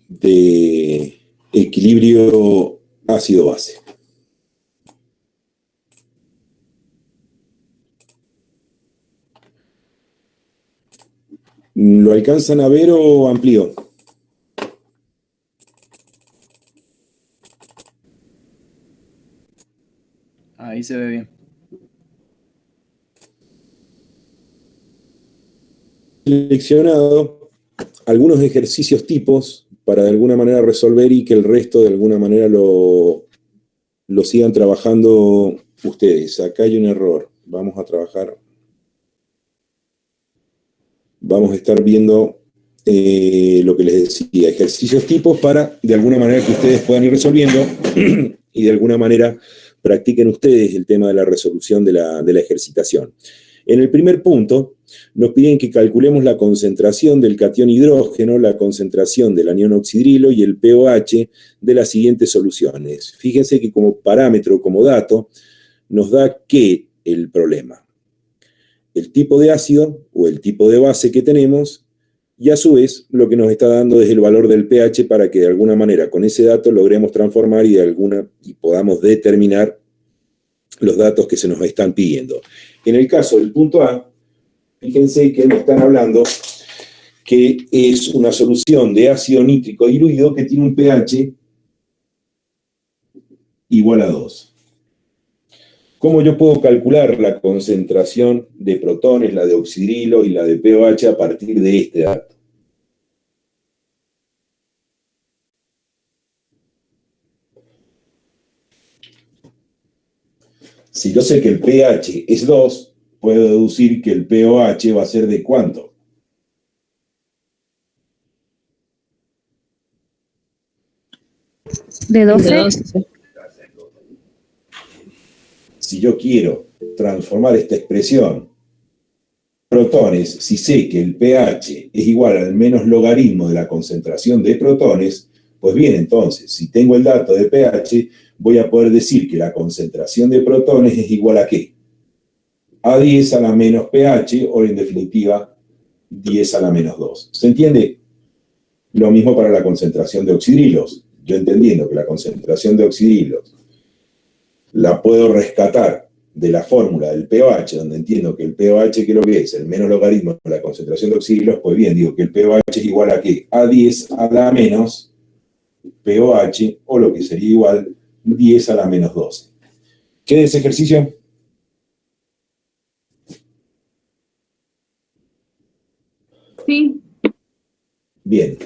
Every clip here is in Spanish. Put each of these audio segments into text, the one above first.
de equilibrio ácido-base. ¿Lo alcanzan a ver o amplío? Ahí se ve bien. Seleccionado algunos ejercicios tipos para de alguna manera resolver y que el resto de alguna manera lo sigan trabajando ustedes. Acá hay un error. Vamos a trabajar. Vamos a estar viendo lo que les decía, ejercicios tipos para de alguna manera que ustedes puedan ir resolviendo y de alguna manera practiquen ustedes el tema de la resolución de la ejercitación. En el primer punto, nos piden que calculemos la concentración del catión hidrógeno, la concentración del anión oxidrilo y el pOH de las siguientes soluciones. Fíjense que como parámetro, como dato, nos da que el problema, el tipo de ácido o el tipo de base que tenemos, y a su vez lo que nos está dando es el valor del pH para que de alguna manera con ese dato logremos transformar y podamos determinar los datos que se nos están pidiendo. En el caso del punto A, fíjense que me están hablando que es una solución de ácido nítrico diluido que tiene un pH igual a 2. ¿Cómo yo puedo calcular la concentración de protones, la de oxidrilo y la de pOH a partir de este dato? Si yo sé que el pH es 2, puedo deducir que el pOH va a ser ¿de cuánto? De 12. Si yo quiero transformar esta expresión protones, si sé que el pH es igual al menos logaritmo de la concentración de protones, pues bien, entonces, si tengo el dato de pH, voy a poder decir que la concentración de protones es igual a ¿qué? A 10 a la menos pH, o en definitiva, 10 a la menos 2. ¿Se entiende? Lo mismo para la concentración de oxidrilos. Yo entendiendo que la concentración de oxidrilos la puedo rescatar de la fórmula del pOH, donde entiendo que el pOH, ¿qué es lo que es? El menos logaritmo de la concentración de oxidrilos, pues bien, digo que el pOH es igual a ¿qué? A 10 a la menos pOH, o lo que sería igual 10 a la menos 12. ¿Qué es ese ejercicio? Sí. Bien.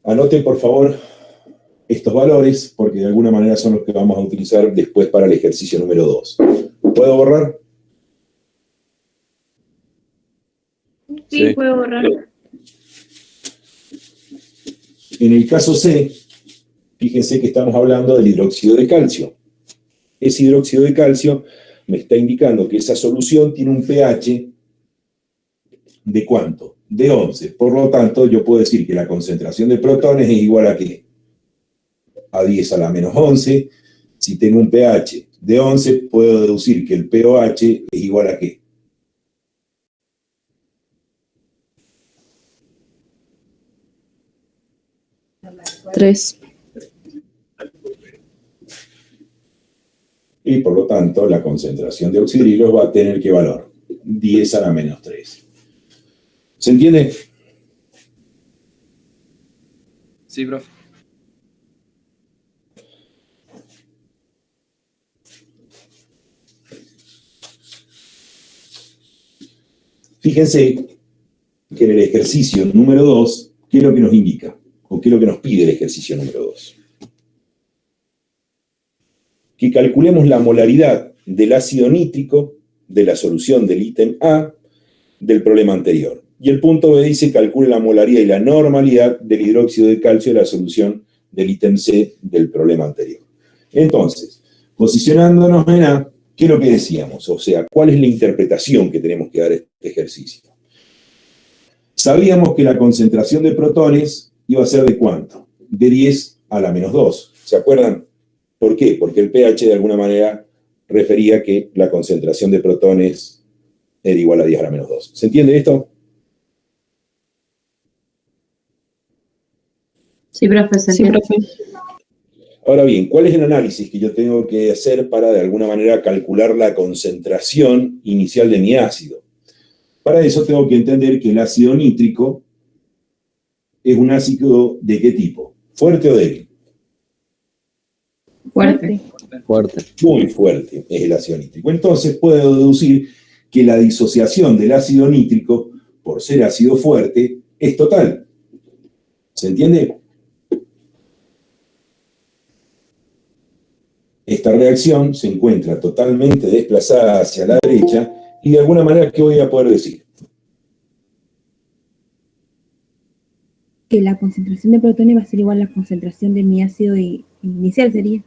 Anoten, por favor, estos valores, porque de alguna manera son los que vamos a utilizar después para el ejercicio número 2. ¿Puedo borrar? Sí, puedo borrar. En el caso C, fíjense que estamos hablando del hidróxido de calcio. Ese hidróxido de calcio me está indicando que esa solución tiene un pH ¿de cuánto? De 11. Por lo tanto, yo puedo decir que la concentración de protones es igual a ¿qué? A 10 a la menos 11. Si tengo un pH de 11, puedo deducir que el pOH es igual a ¿qué? Tres. Y por lo tanto, la concentración de oxidrilos va a tener ¿qué valor? 10 a la menos 3. ¿Se entiende? Sí, profe. Fíjense que en el ejercicio número 2, ¿qué es lo que nos indica? ¿O qué es lo que nos pide el ejercicio número 2? Que calculemos la molaridad del ácido nítrico de la solución del ítem A del problema anterior. Y el punto B dice calcule la molaridad y la normalidad del hidróxido de calcio de la solución del ítem C del problema anterior. Entonces, posicionándonos en A, ¿qué es lo que decíamos? O sea, ¿cuál es la interpretación que tenemos que dar a este ejercicio? Sabíamos que la concentración de protones iba a ser ¿de cuánto? De 10 a la menos 2. ¿Se acuerdan? ¿Por qué? Porque el pH de alguna manera refería que la concentración de protones era igual a 10 a la menos 2. ¿Se entiende esto? Sí, profe, se Sí, entiende. profe. Ahora bien, ¿cuál es el análisis que yo tengo que hacer para de alguna manera calcular la concentración inicial de mi ácido? Para eso tengo que entender que el ácido nítrico es un ácido ¿de qué tipo? ¿Fuerte o débil? Fuerte. Fuerte. Muy fuerte es el ácido nítrico. Entonces puedo deducir que la disociación del ácido nítrico, por ser ácido fuerte, es total. ¿Se entiende? Esta reacción se encuentra totalmente desplazada hacia la derecha y de alguna manera, ¿qué voy a poder decir? Que la concentración de protones va a ser igual a la concentración de mi ácido inicial, sería.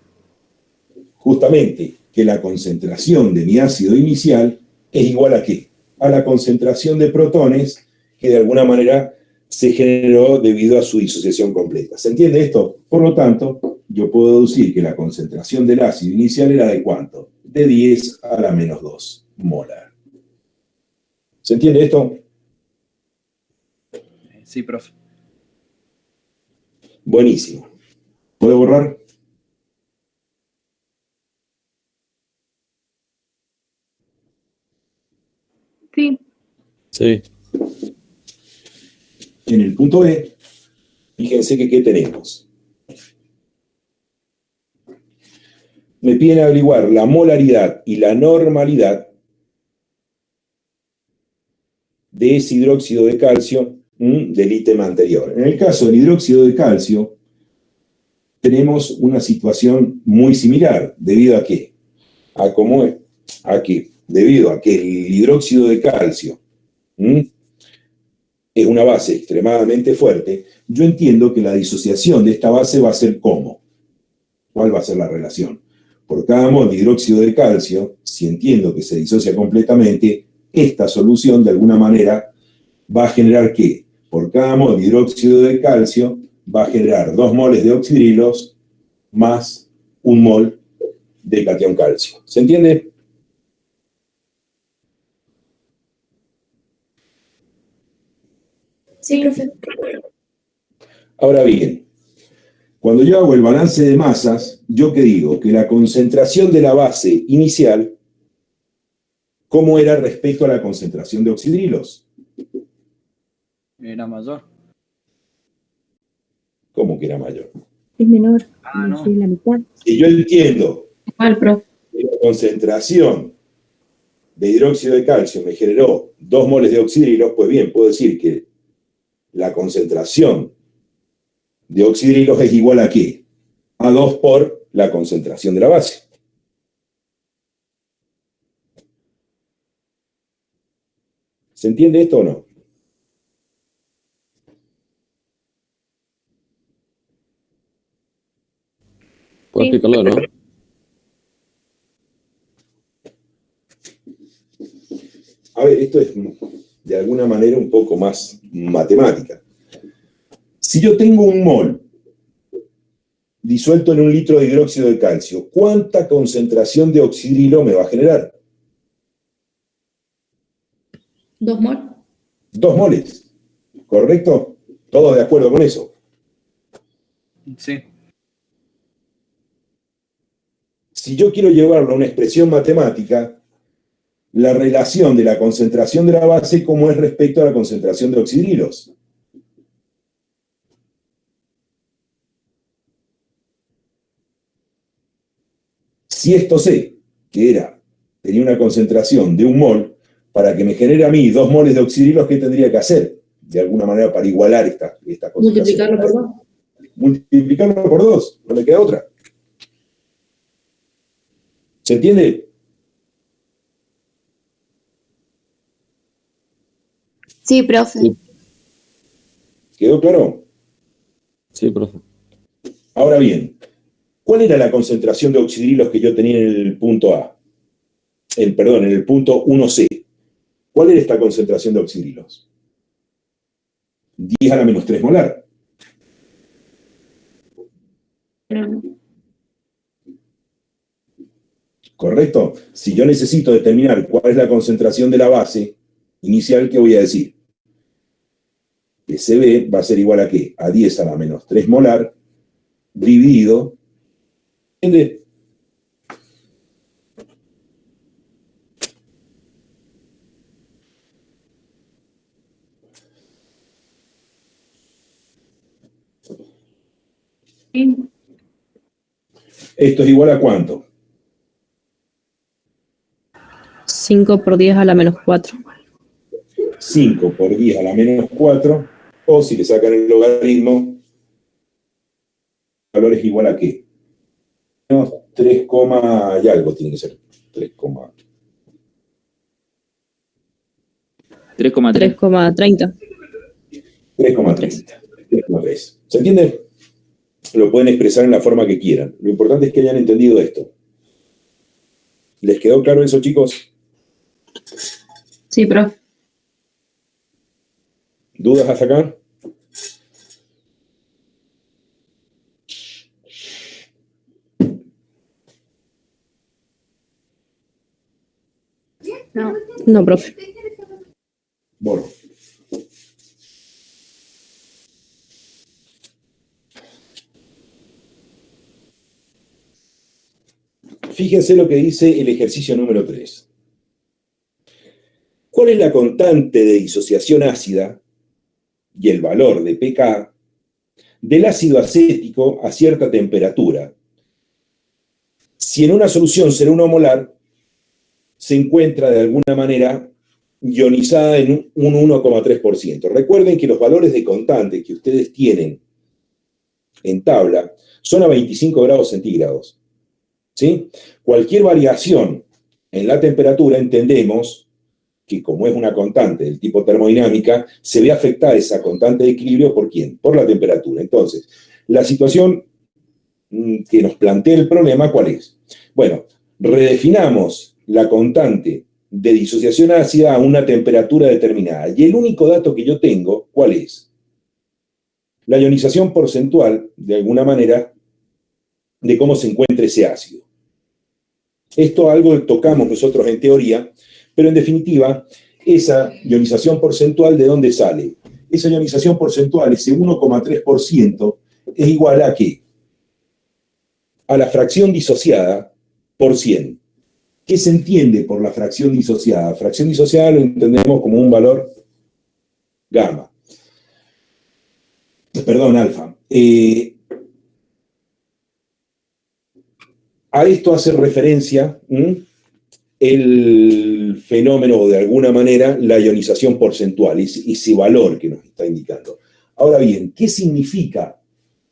Justamente que la concentración de mi ácido inicial es igual a ¿qué? A la concentración de protones que de alguna manera se generó debido a su disociación completa. ¿Se entiende esto? Por lo tanto, yo puedo deducir que la concentración del ácido inicial era ¿de cuánto? De 10 a la menos 2 molar. ¿Se entiende esto? Sí, profe. Buenísimo. ¿Puedo borrar? Sí, Sí. En el punto B, fíjense que ¿qué tenemos? Me piden averiguar la molaridad y la normalidad de ese hidróxido de calcio del ítem anterior. En el caso del hidróxido de calcio, tenemos una situación muy similar. ¿Debido a qué? Debido a que el hidróxido de calcio es una base extremadamente fuerte, yo entiendo que la disociación de esta base va a ser ¿cómo? ¿Cuál va a ser la relación? Por cada mol de hidróxido de calcio, si entiendo que se disocia completamente, esta solución de alguna manera va a generar ¿qué? Por cada mol de hidróxido de calcio va a generar 2 moles de oxidrilos más 1 mol de catión calcio. ¿Se entiende? Sí, profe. Ahora bien, cuando yo hago el balance de masas, ¿yo qué digo? Que la concentración de la base inicial, ¿cómo era respecto a la concentración de oxidrilos? Era mayor. ¿Cómo que era mayor? Es menor, Ah, no. es la mitad. Si yo entiendo igual, profe. que la concentración de hidróxido de calcio me generó 2 moles de oxidrilos, pues bien, puedo decir que la concentración de oxidrilos es igual a ¿qué? A 2 por la concentración de la base. ¿Se entiende esto o no? ¿Puedes Sí. explicarlo, no? A ver, esto es de alguna manera un poco más matemática. Si yo tengo un mol disuelto en 1 litro de hidróxido de calcio, ¿cuánta concentración de oxidrilo me va a generar? 2 mol. 2 moles. ¿Correcto? ¿Todos de acuerdo con eso? Sí. Si yo quiero llevarlo a una expresión matemática, la relación de la concentración de la base, ¿cómo es respecto a la concentración de oxidrilos? Si esto sé que tenía una concentración de 1 mol, para que me genere a mí 2 moles de oxidrilos, ¿qué tendría que hacer? De alguna manera para igualar esta concentración. Multiplicarlo por 2. Multiplicarlo por 2, no me queda otra. ¿Se entiende? Sí, profe. Sí. ¿Quedó claro? Sí, profe. Ahora bien, ¿cuál era la concentración de oxidrilos que yo tenía en el punto A? En el punto 1C. ¿Cuál era esta concentración de oxidrilos? 10 a la menos 3 molar. ¿Correcto? Si yo necesito determinar cuál es la concentración de la base inicial, ¿qué voy a decir? SB va a ser igual a ¿qué? A 10 a la menos 3 molar dividido, ¿entiendes? Sí. ¿Esto es igual a cuánto? 5 por 10 a la menos 4. 5 por 10 a la menos 4, o si le sacan el logaritmo, el valor es igual a ¿qué? Menos 3, y algo tiene que ser. 3,30. 3,3. 3,30. 3,3. ¿Se entiende? Lo pueden expresar en la forma que quieran. Lo importante es que hayan entendido esto. ¿Les quedó claro eso, chicos? Sí, profe. ¿Dudas hasta acá? No. No, profe. Bueno. Fíjense lo que dice el ejercicio número 3. ¿Cuál es la constante de disociación ácida y el valor de pK del ácido acético a cierta temperatura? Si en una solución 0,1 molar se encuentra de alguna manera ionizada en un 1,3%. Recuerden que los valores de constante que ustedes tienen en tabla son a 25 grados centígrados. ¿Sí? Cualquier variación en la temperatura, entendemos que como es una constante del tipo termodinámica, se ve afectada esa constante de equilibrio ¿por quién? Por la temperatura. Entonces, la situación que nos plantea el problema, ¿cuál es? Bueno, redefinamos la constante de disociación ácida a una temperatura determinada. Y el único dato que yo tengo, ¿cuál es? La ionización porcentual, de alguna manera, de cómo se encuentra ese ácido. Esto es algo que tocamos nosotros en teoría, pero en definitiva, esa ionización porcentual, ¿de dónde sale? Esa ionización porcentual, ese 1,3%, es igual a ¿qué? A la fracción disociada por 100. ¿Qué se entiende por la fracción disociada? Fracción disociada lo entendemos como un valor gamma. Perdón, alfa. A esto hace referencia el fenómeno, o de alguna manera, la ionización porcentual, ese valor que nos está indicando. Ahora bien, ¿qué significa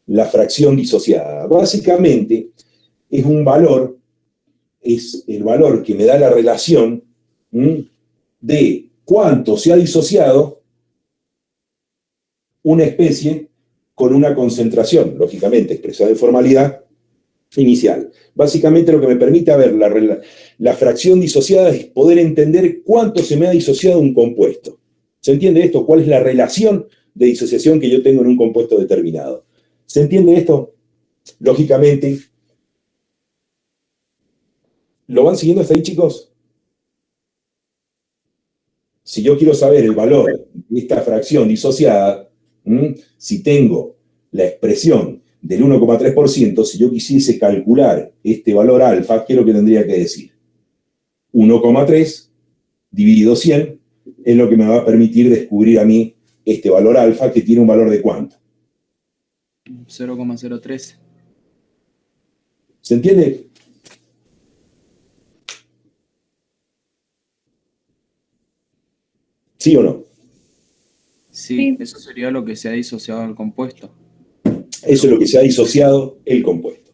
la fracción disociada? Básicamente, es un valor, es el valor que me da la relación de cuánto se ha disociado una especie con una concentración, lógicamente expresada en formalidad, inicial. Básicamente lo que me permite ver la fracción disociada es poder entender cuánto se me ha disociado un compuesto. ¿Se entiende esto? ¿Cuál es la relación de disociación que yo tengo en un compuesto determinado? ¿Se entiende esto? Lógicamente. ¿Lo van siguiendo hasta ahí, chicos? Si yo quiero saber el valor de esta fracción disociada, si tengo la expresión del 1,3%, si yo quisiese calcular este valor alfa, ¿qué es lo que tendría que decir? 1,3 dividido 100 es lo que me va a permitir descubrir a mí este valor alfa, que tiene un valor de ¿cuánto? 0,013. ¿Se entiende? ¿Sí o no? Sí, eso sería lo que se ha disociado al compuesto. Eso es lo que se ha disociado el compuesto.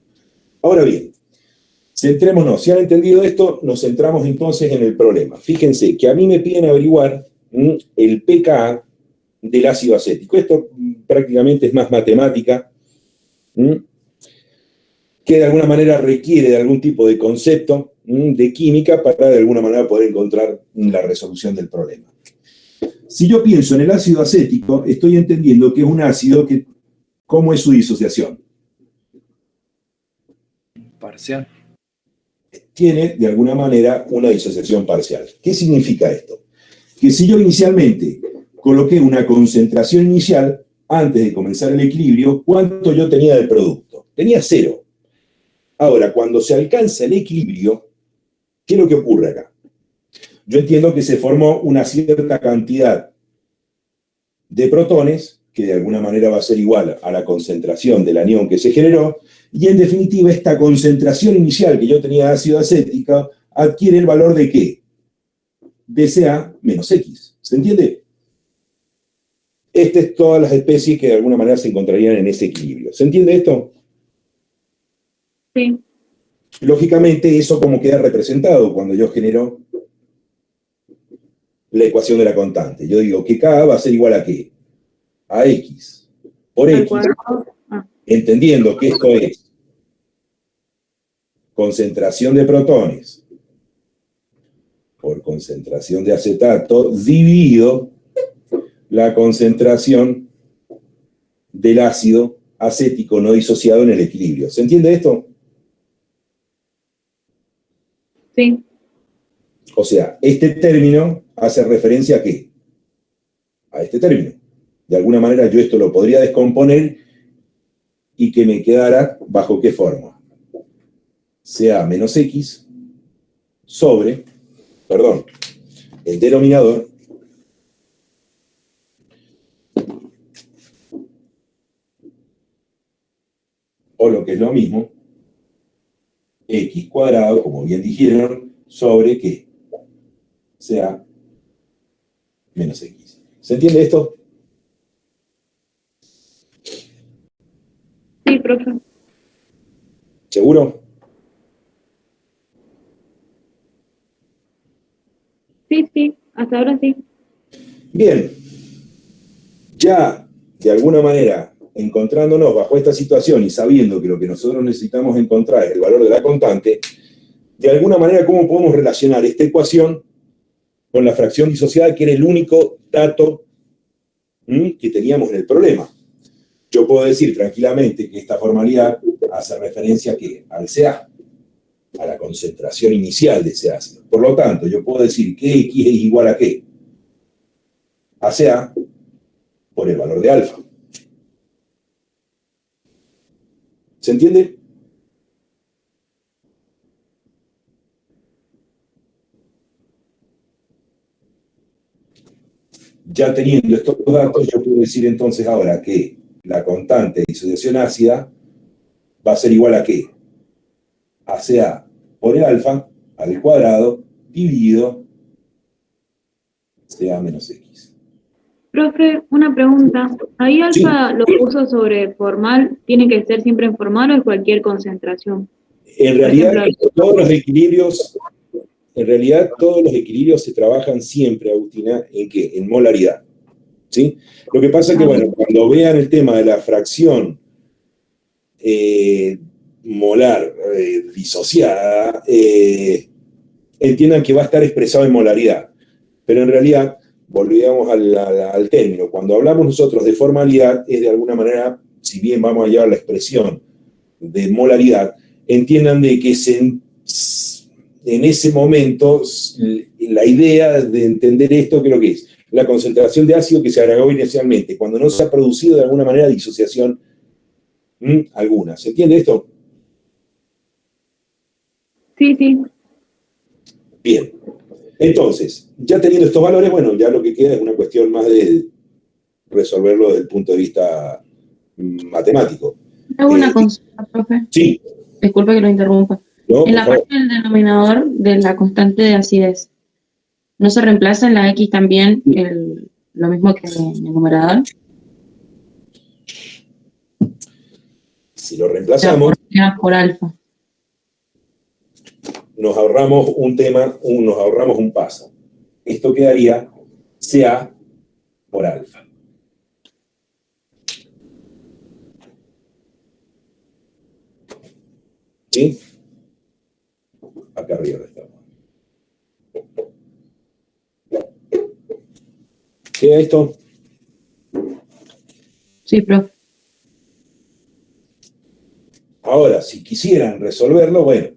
Ahora bien, centrémonos. Si han entendido esto, nos centramos entonces en el problema. Fíjense que a mí me piden averiguar el pKa del ácido acético. Esto prácticamente es más matemática, que de alguna manera requiere de algún tipo de concepto de química para de alguna manera poder encontrar la resolución del problema. Si yo pienso en el ácido acético, estoy entendiendo que es un ácido que, ¿cómo es su disociación? Parcial. Tiene, de alguna manera, una disociación parcial. ¿Qué significa esto? Que si yo inicialmente coloqué una concentración inicial antes de comenzar el equilibrio, ¿cuánto yo tenía de producto? Tenía 0. Ahora, cuando se alcanza el equilibrio, ¿qué es lo que ocurre acá? Yo entiendo que se formó una cierta cantidad de protones, que de alguna manera va a ser igual a la concentración del anión que se generó, y en definitiva esta concentración inicial que yo tenía de ácido acético adquiere el valor de ¿qué? De Ca menos X. ¿Se entiende? Estas es todas las especies que de alguna manera se encontrarían en ese equilibrio. ¿Se entiende esto? Sí. Lógicamente, eso como queda representado cuando yo genero la ecuación de la constante. Yo digo que K va a ser igual a ¿qué? A X por Al X, cuadrado. entendiendo que esto es concentración de protones por concentración de acetato dividido la concentración del ácido acético no disociado en el equilibrio. ¿Se entiende esto? Sí. O sea, este término hace referencia a ¿qué? A este término. De alguna manera yo esto lo podría descomponer y que me quedara bajo qué forma. Ca menos X sobre, perdón, el denominador o lo que es lo mismo, X cuadrado, como bien dijeron, sobre ¿qué? Ca menos X. ¿Se entiende esto? Sí, profe. ¿Seguro? Sí, hasta ahora sí. Bien. Ya, de alguna manera, encontrándonos bajo esta situación y sabiendo que lo que nosotros necesitamos encontrar es el valor de la constante, de alguna manera, ¿cómo podemos relacionar esta ecuación con la fracción disociada, que era el único dato que teníamos en el problema? Yo puedo decir tranquilamente que esta formalidad hace referencia ¿a qué? Al Ca, a la concentración inicial de ese ácido. Por lo tanto, yo puedo decir que X es igual a ¿qué? A Ca por el valor de alfa. ¿Se entiende? Ya teniendo estos datos, yo puedo decir entonces ahora que la constante de disociación ácida va a ser igual a ¿qué? A Ca por el alfa al cuadrado dividido Ca menos X. Profe, una pregunta. ¿Ahí alfa Sí. lo puso sobre formal? ¿Tiene que ser siempre en formal o en cualquier concentración? En realidad, Por ejemplo, todos los equilibrios se trabajan siempre, Agustina, ¿en qué? En molaridad. ¿Sí? Lo que pasa es que, bueno, cuando vean el tema de la fracción molar disociada, entiendan que va a estar expresado en molaridad. Pero en realidad, volvíamos al término. Cuando hablamos nosotros de formalidad, es de alguna manera, si bien vamos a llevar la expresión de molaridad, entiendan de que en ese momento la idea de entender esto, creo que es la concentración de ácido que se agregó inicialmente, cuando no se ha producido de alguna manera disociación alguna. ¿Se entiende esto? sí. Bien. Entonces, ya teniendo estos valores, bueno, ya lo que queda es una cuestión más de resolverlo desde el punto de vista matemático. Hago una consulta, profe. Sí. Disculpe que lo interrumpa. ¿No? En la parte del denominador de la constante de acidez, ¿no se reemplaza en la X también lo mismo que en el numerador? Si lo reemplazamos, Por alfa. nos ahorramos un paso. Esto quedaría Ca por alfa. ¿Sí? Acá arriba estamos. ¿Queda esto? Sí, profe. Ahora, si quisieran resolverlo, bueno,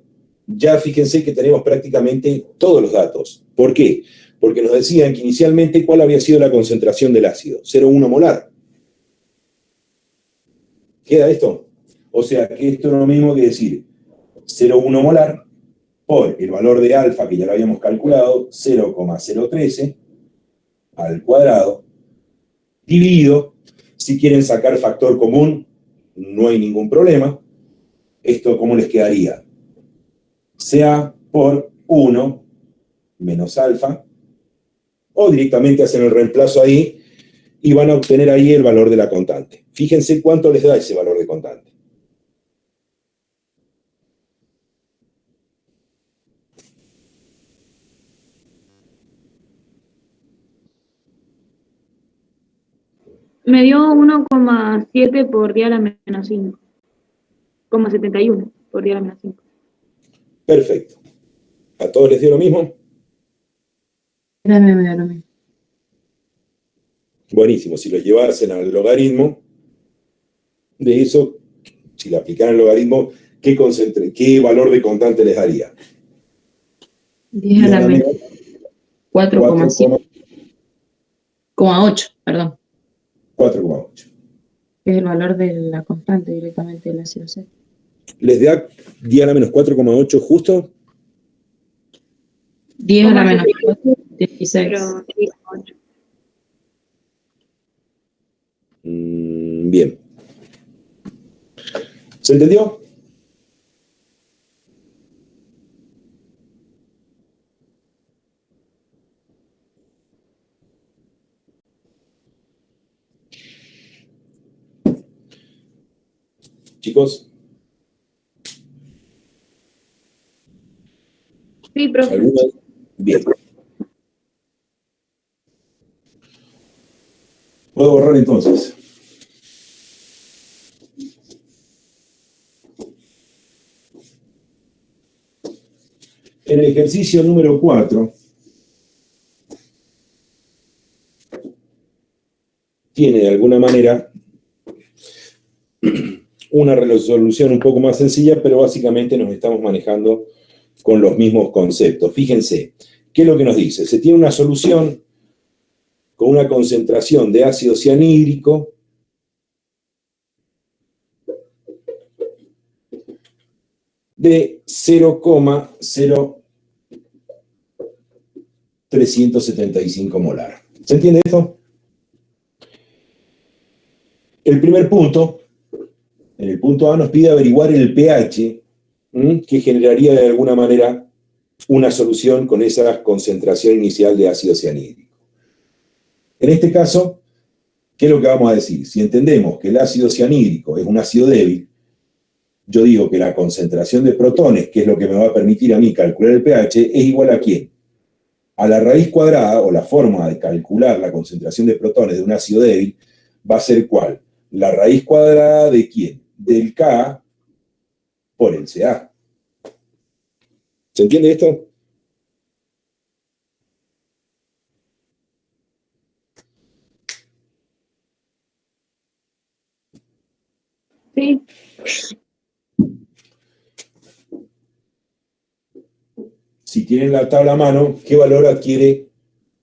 ya fíjense que tenemos prácticamente todos los datos. ¿Por qué? Porque nos decían que inicialmente cuál había sido la concentración del ácido, 0,1 molar. ¿Queda esto? O sea, que esto es lo mismo que decir 0,1 molar por el valor de alfa, que ya lo habíamos calculado, 0,013 al cuadrado, dividido, si quieren sacar factor común, no hay ningún problema. ¿Esto cómo les quedaría? Sea por 1 menos alfa, o directamente hacen el reemplazo ahí y van a obtener ahí el valor de la constante. Fíjense cuánto les da ese valor de constante. Me dio 1,7 por 10 a la menos 5. 0,71 por 10 a la menos 5. Perfecto. ¿A todos les dio lo mismo? Dame, me da lo mismo. Buenísimo. Si lo llevasen al logaritmo de eso, si le aplicaran el logaritmo, ¿qué valor de constante les daría? 10 a la menos 4,8, perdón. 4,8. Que es el valor de la constante directamente del ácido C. ¿Les da 10 a la menos 4,8 justo? 10 a la menos 4, 16. Pero sí, 8. Bien. ¿Se entendió? Chicos, Sí, profe. ¿alguna? Bien. ¿Puedo borrar entonces? En el ejercicio número 4, tiene de alguna manera una resolución un poco más sencilla, pero básicamente nos estamos manejando con los mismos conceptos. Fíjense, ¿qué es lo que nos dice? Se tiene una solución con una concentración de ácido cianhídrico de 0,0375 molar. ¿Se entiende esto? El primer punto, en el punto A, nos pide averiguar el pH, que generaría de alguna manera una solución con esa concentración inicial de ácido cianhídrico. En este caso, ¿qué es lo que vamos a decir? Si entendemos que el ácido cianhídrico es un ácido débil, yo digo que la concentración de protones, que es lo que me va a permitir a mí calcular el pH, es igual a ¿quién? A la raíz cuadrada, o la forma de calcular la concentración de protones de un ácido débil, va a ser ¿cuál? La raíz cuadrada de ¿quién? Del Ka por el Ca. ¿Se entiende esto? Sí. Si tienen la tabla a mano, ¿qué valor adquiere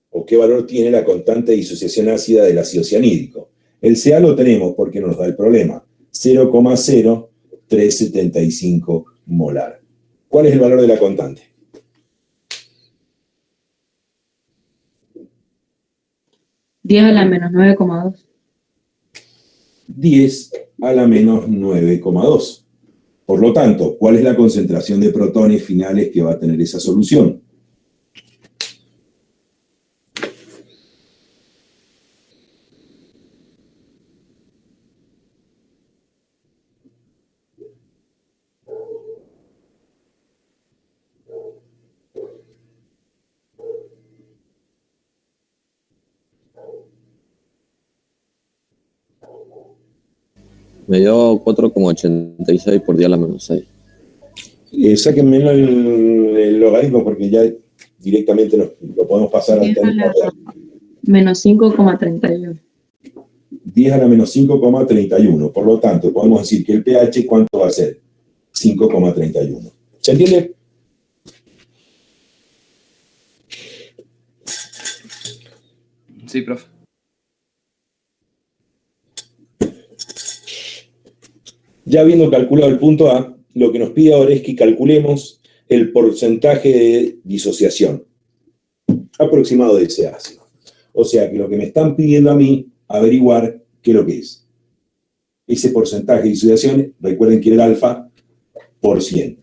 o qué valor tiene la constante de disociación ácida del ácido cianhídrico? El Ca lo tenemos porque nos da el problema, 0,0375 molar. ¿Cuál es el valor de la constante? 10 a la menos 9,2. 10 a la menos 9,2. Por lo tanto, ¿cuál es la concentración de protones finales que va a tener esa solución? Me dio 4,86 por 10 a la menos 6. Sáquenme el logaritmo porque ya directamente lo podemos pasar al 10 a la menos 5,31. 10 a la menos 5,31. Por lo tanto, podemos decir que el pH, ¿cuánto va a ser? 5,31. ¿Se entiende? Sí, profe. Ya habiendo calculado el punto A, lo que nos pide ahora es que calculemos el porcentaje de disociación aproximado de ese ácido. O sea que lo que me están pidiendo a mí, averiguar qué es lo que es. Ese porcentaje de disociación, recuerden que era el alfa por 100.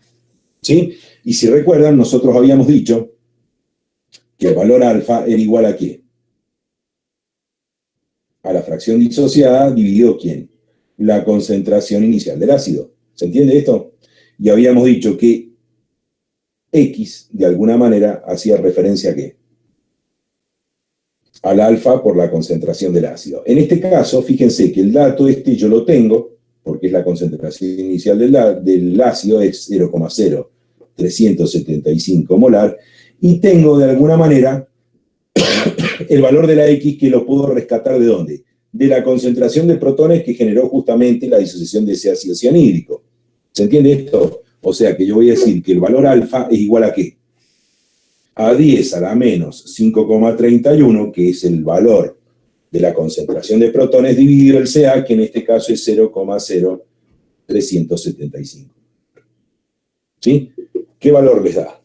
¿Sí? Y si recuerdan, nosotros habíamos dicho que el valor alfa era igual a ¿qué? A la fracción disociada dividido ¿quién? La concentración inicial del ácido. ¿Se entiende esto? Y habíamos dicho que X, de alguna manera, hacía referencia ¿a qué? Al alfa por la concentración del ácido. En este caso, fíjense que el dato este yo lo tengo, porque es la concentración inicial del ácido, es 0,0375 molar, y tengo de alguna manera el valor de la X que lo puedo rescatar ¿de dónde? De la concentración de protones que generó justamente la disociación de ese ácido cianhídrico. ¿Se entiende esto? O sea que yo voy a decir que el valor alfa es igual a ¿qué? A 10 a la menos 5,31, que es el valor de la concentración de protones dividido el Ca, que en este caso es 0,0375. ¿Sí? ¿Qué valor les da?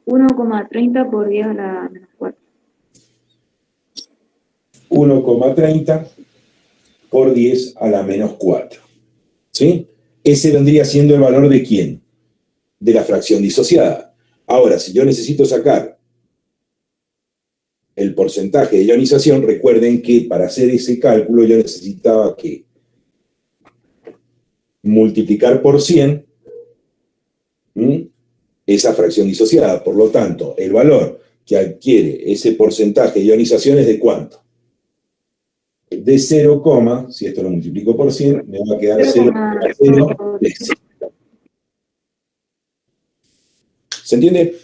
$1,30 por 10 a la menos 4. 1,30 por 10 a la menos 4. ¿Sí? Ese vendría siendo el valor de ¿quién? De la fracción disociada. Ahora, si yo necesito sacar el porcentaje de ionización, recuerden que para hacer ese cálculo yo necesitaba que multiplicar por 100 esa fracción disociada. Por lo tanto, el valor que adquiere ese porcentaje de ionización es ¿de cuánto? De 0, si esto lo multiplico por 100, me va a quedar 0,03. ¿Se entiende?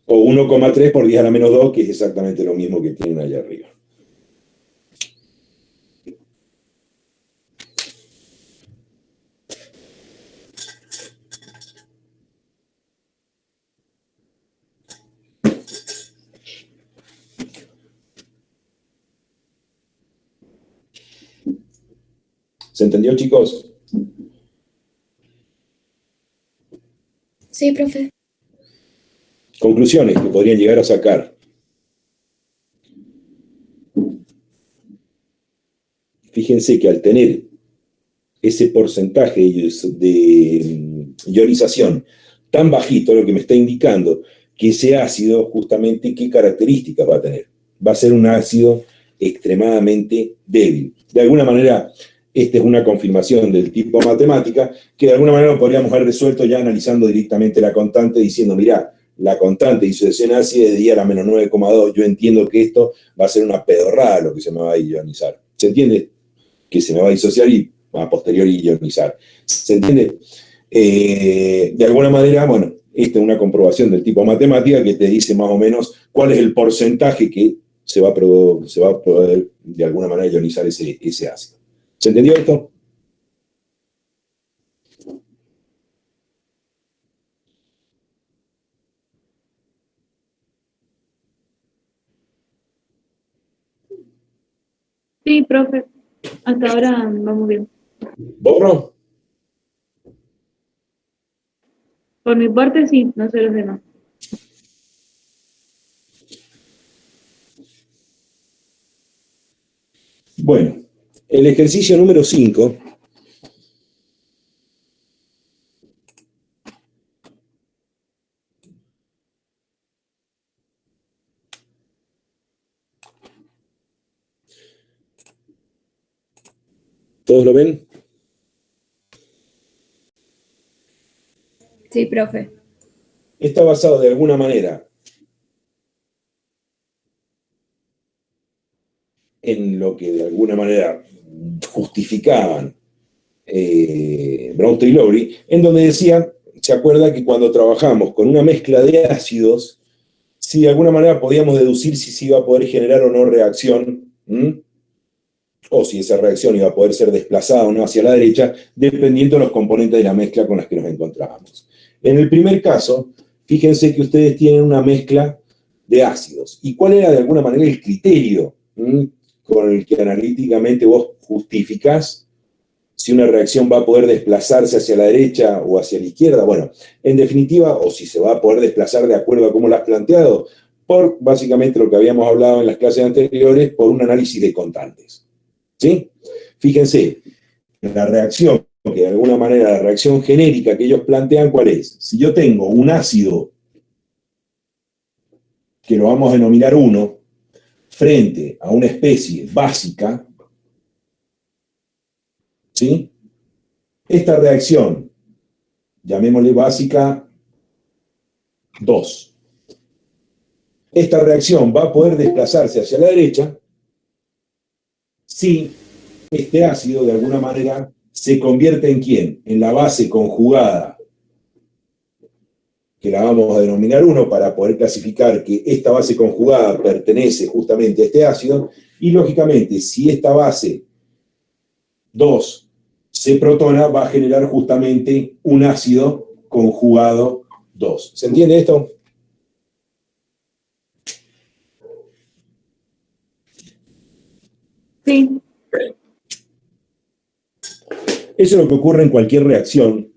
O 1,3 por 10 a la menos 2, que es exactamente lo mismo que tienen allá arriba. ¿Se entendió, chicos? Sí, profe. Conclusiones que podrían llegar a sacar. Fíjense que al tener ese porcentaje de ionización tan bajito, lo que me está indicando que ese ácido, justamente, ¿qué características va a tener? Va a ser un ácido extremadamente débil. De alguna manera, esta es una confirmación del tipo matemática, que de alguna manera lo podríamos haber resuelto ya analizando directamente la constante, diciendo, mirá, la constante de disociación ácida es de 10 a la menos 9,2. Yo entiendo que esto va a ser una pedorrada lo que se me va a ionizar. ¿Se entiende? Que se me va a disociar y a posteriori ionizar. ¿Se entiende? De alguna manera, bueno, esta es una comprobación del tipo matemática que te dice más o menos cuál es el porcentaje que se va a poder de alguna manera ionizar ese ácido. ¿Se entendió esto? Sí, profe. Hasta ahora vamos bien. ¿Borro? Por mi parte, sí, no sé los demás. Bueno, el ejercicio número 5 ¿todos lo ven? Sí, profe. Está basado de alguna manera en lo que de alguna manera justificaban Bronte y Lowry, en donde decía, se acuerda que cuando trabajamos con una mezcla de ácidos, si de alguna manera podíamos deducir si se iba a poder generar o no reacción, o si esa reacción iba a poder ser desplazada o no hacia la derecha, dependiendo de los componentes de la mezcla con las que nos encontrábamos. En el primer caso, fíjense que ustedes tienen una mezcla de ácidos. ¿Y cuál era de alguna manera el criterio con el que analíticamente vos justificás si una reacción va a poder desplazarse hacia la derecha o hacia la izquierda? Bueno, en definitiva, o si se va a poder desplazar de acuerdo a cómo lo has planteado, por básicamente lo que habíamos hablado en las clases anteriores, por un análisis de constantes. ¿Sí? Fíjense, la reacción, que de alguna manera la reacción genérica que ellos plantean, ¿cuál es? Si yo tengo un ácido, que lo vamos a denominar 1, frente a una especie básica, ¿sí? Esta reacción, llamémosle básica 2. Esta reacción va a poder desplazarse hacia la derecha si este ácido, de alguna manera, se convierte en ¿quién? En la base conjugada, que la vamos a denominar 1 para poder clasificar que esta base conjugada pertenece justamente a este ácido, y lógicamente, si esta base 2 se protona, va a generar justamente un ácido conjugado 2. ¿Se entiende esto? Sí. Eso es lo que ocurre en cualquier reacción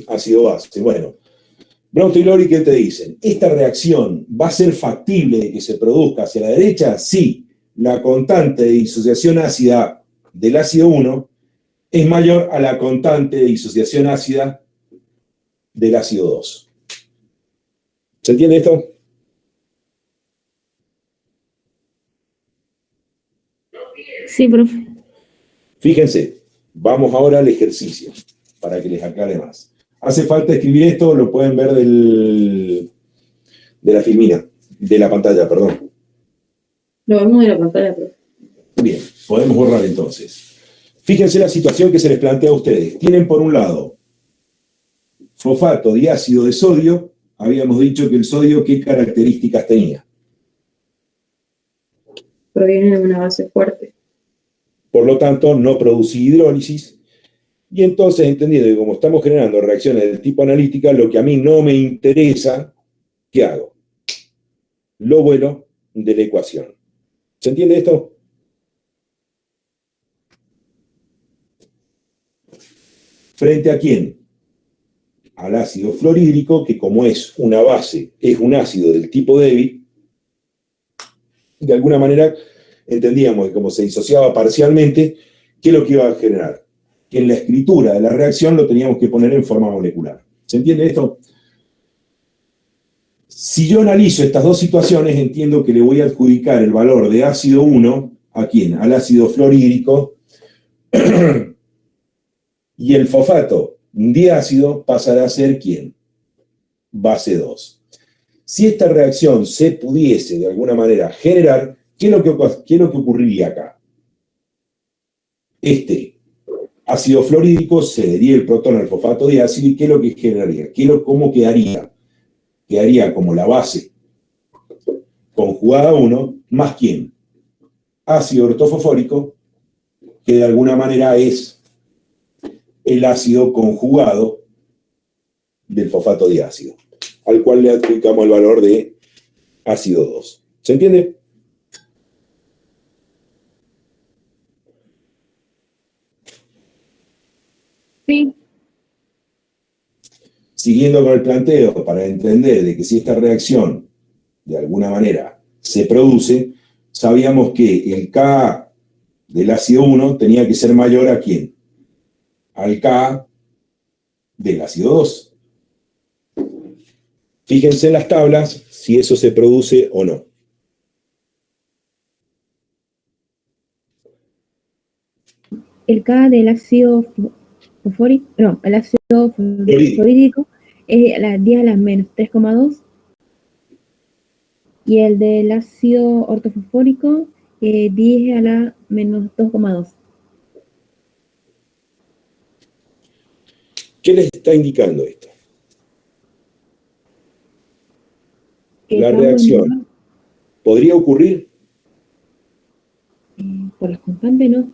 ácido-base. Bueno, Bronte y Lowry, ¿qué te dicen? ¿Esta reacción va a ser factible de que se produzca hacia la derecha? Sí, la constante de disociación ácida del ácido 1 es mayor a la constante de disociación ácida del ácido 2. ¿Se entiende esto? Sí, profe. Fíjense, vamos ahora al ejercicio, para que les aclare más. Hace falta escribir esto, lo pueden ver de la filmina, de la pantalla, perdón. Lo vemos de la pantalla, profe. Bien, podemos borrar entonces. Fíjense la situación que se les plantea a ustedes. Tienen por un lado fosfato diácido de sodio. Habíamos dicho que el sodio, ¿qué características tenía? Proviene de una base fuerte. Por lo tanto, no produce hidrólisis. Y entonces, entendiendo que como estamos generando reacciones del tipo analítica, lo que a mí no me interesa, ¿qué hago? Lo vuelo de la ecuación. ¿Se entiende esto? ¿Frente a quién? Al ácido fluorhídrico, que como es una base, es un ácido del tipo débil, de alguna manera entendíamos que como se disociaba parcialmente, ¿qué es lo que iba a generar? Que en la escritura de la reacción lo teníamos que poner en forma molecular. ¿Se entiende esto? Si yo analizo estas dos situaciones, entiendo que le voy a adjudicar el valor de ácido 1, ¿a quién? Al ácido fluorhídrico, y el fosfato diácido pasará a ser ¿quién? Base 2. Si esta reacción se pudiese de alguna manera generar, ¿qué es lo que ocurriría acá? Este ácido fluorhídrico cedería el protón al fosfato diácido, ¿y qué es lo que generaría? ¿Cómo quedaría? Quedaría como la base conjugada 1, más ¿quién? Ácido ortofosfórico, que de alguna manera es el ácido conjugado del fosfato diácido, al cual le adjudicamos el valor de ácido 2. ¿Se entiende? Sí. Siguiendo con el planteo, para entender de que si esta reacción de alguna manera se produce, sabíamos que el Ka del ácido 1 tenía que ser mayor a ¿quién? Al Ka del ácido 2. Fíjense en las tablas si eso se produce o no. El K del ácido fosfórico, no, el ácido fluorhídrico es a las 10 a la menos 3,2. Y el del ácido ortofosfórico, 10 a la menos 2,2. ¿Qué les está indicando esto? Que La el reacción podría ocurrir. por las constantes no.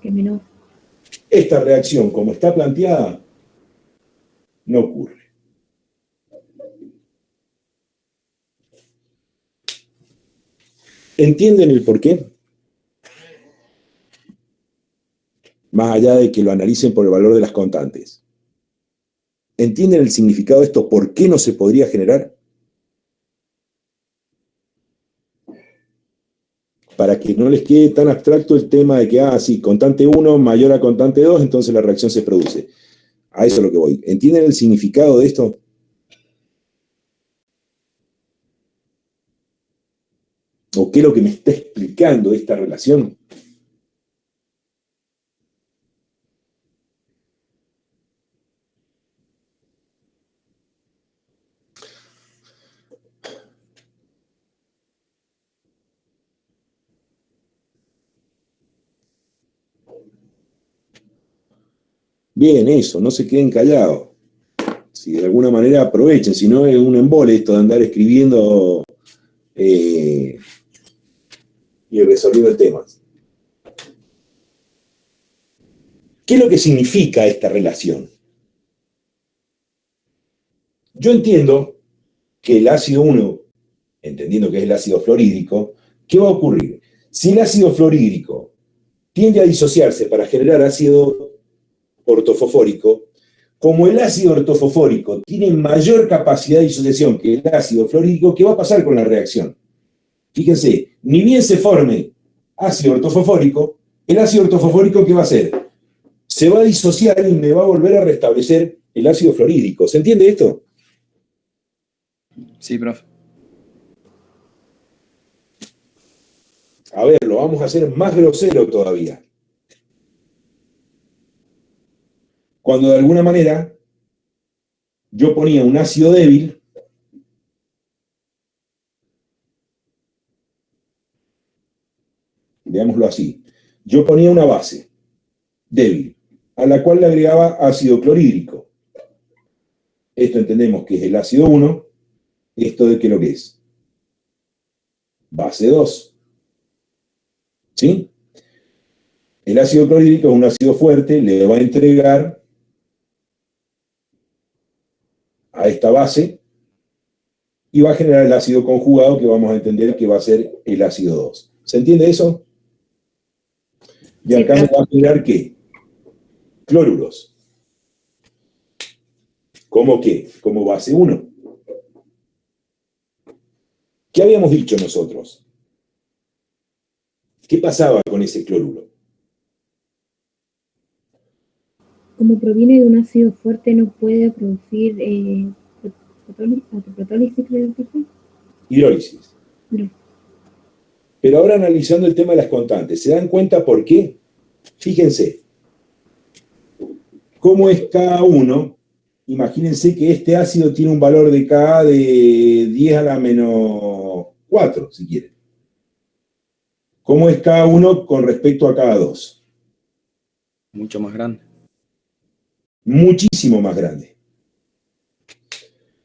Que menor. Esta reacción, como está planteada, no ocurre. ¿Entienden el porqué? Más allá de que lo analicen por el valor de las constantes. ¿Entienden el significado de esto? ¿Por qué no se podría generar? Para que no les quede tan abstracto el tema de que, sí, constante 1 mayor a constante 2, entonces la reacción se produce. A eso es lo que voy. ¿Entienden el significado de esto? ¿O qué es lo que me está explicando esta relación? Bien, eso, no se queden callados. Si de alguna manera aprovechen, si no es un embole esto de andar escribiendo y resolviendo temas. ¿Qué es lo que significa esta relación? Yo entiendo que el ácido 1, entendiendo que es el ácido fluorhídrico, ¿qué va a ocurrir? Si el ácido fluorhídrico tiende a disociarse para generar ácido ortofosfórico, como el ácido ortofosfórico tiene mayor capacidad de disociación que el ácido fluorhídrico, ¿qué va a pasar con la reacción? Fíjense, ni bien se forme ácido ortofosfórico, el ácido ortofosfórico, ¿qué va a hacer? Se va a disociar y me va a volver a restablecer el ácido fluorhídrico. ¿Se entiende esto? Sí, profe. A ver, lo vamos a hacer más grosero todavía. Cuando de alguna manera yo ponía un ácido débil, veámoslo así, yo ponía una base débil, a la cual le agregaba ácido clorhídrico. Esto entendemos que es el ácido 1, esto de qué lo que es. Base 2. ¿Sí? El ácido clorhídrico es un ácido fuerte, le va a entregar a esta base y va a generar el ácido conjugado que vamos a entender que va a ser el ácido 2. ¿Se entiende eso? Y acá me va a generar ¿qué? Cloruros. ¿Cómo qué? Como base 1. ¿Qué habíamos dicho nosotros? ¿Qué pasaba con ese cloruro? Como proviene de un ácido fuerte, no puede producir autoprotólisis, creo que fue. Hidrólisis. No. Pero ahora analizando el tema de las constantes, ¿se dan cuenta por qué? Fíjense, ¿cómo es Ka1? Imagínense que este ácido tiene un valor de Ka de 10 a la menos 4, si quieren. ¿Cómo es Ka1 con respecto a Ka2? Mucho más grande. Muchísimo más grande.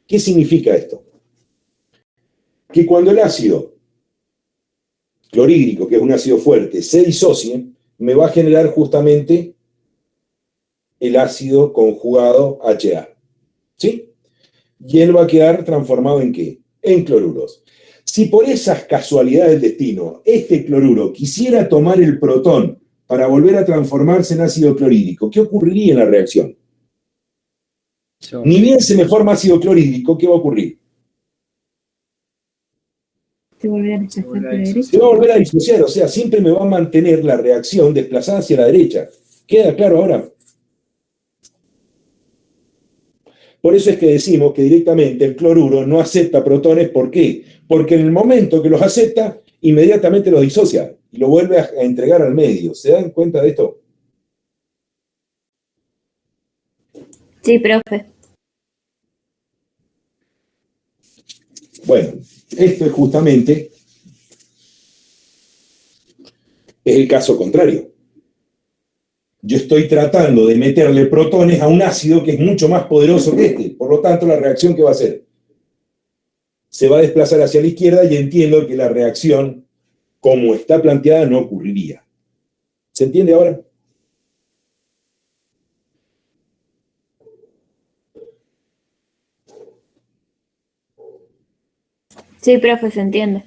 ¿Qué significa esto? Que cuando el ácido clorhídrico, que es un ácido fuerte, se disocie, me va a generar justamente el ácido conjugado HA. ¿Sí? Y él va a quedar transformado ¿en qué? En cloruros. Si por esas casualidades del destino, este cloruro quisiera tomar el protón para volver a transformarse en ácido clorhídrico, ¿qué ocurriría en la reacción? Ni bien se me forma ácido clorhídrico, ¿qué va a ocurrir? Se volverá a rechazar por la derecha. Se va a volver a disociar, o sea, siempre me va a mantener la reacción desplazada hacia la derecha. ¿Queda claro ahora? Por eso es que decimos que directamente el cloruro no acepta protones. ¿Por qué? Porque en el momento que los acepta, inmediatamente los disocia y lo vuelve a entregar al medio. ¿Se dan cuenta de esto? Sí, profe. Bueno, esto es justamente el caso contrario. yo estoy tratando de meterle protones a un ácido que es mucho más poderoso que este. Por lo tanto, la reacción que va a hacer se va a desplazar hacia la izquierda y entiendo que la reacción, como está planteada, no ocurriría. ¿Se entiende ahora? Sí, profe, se entiende.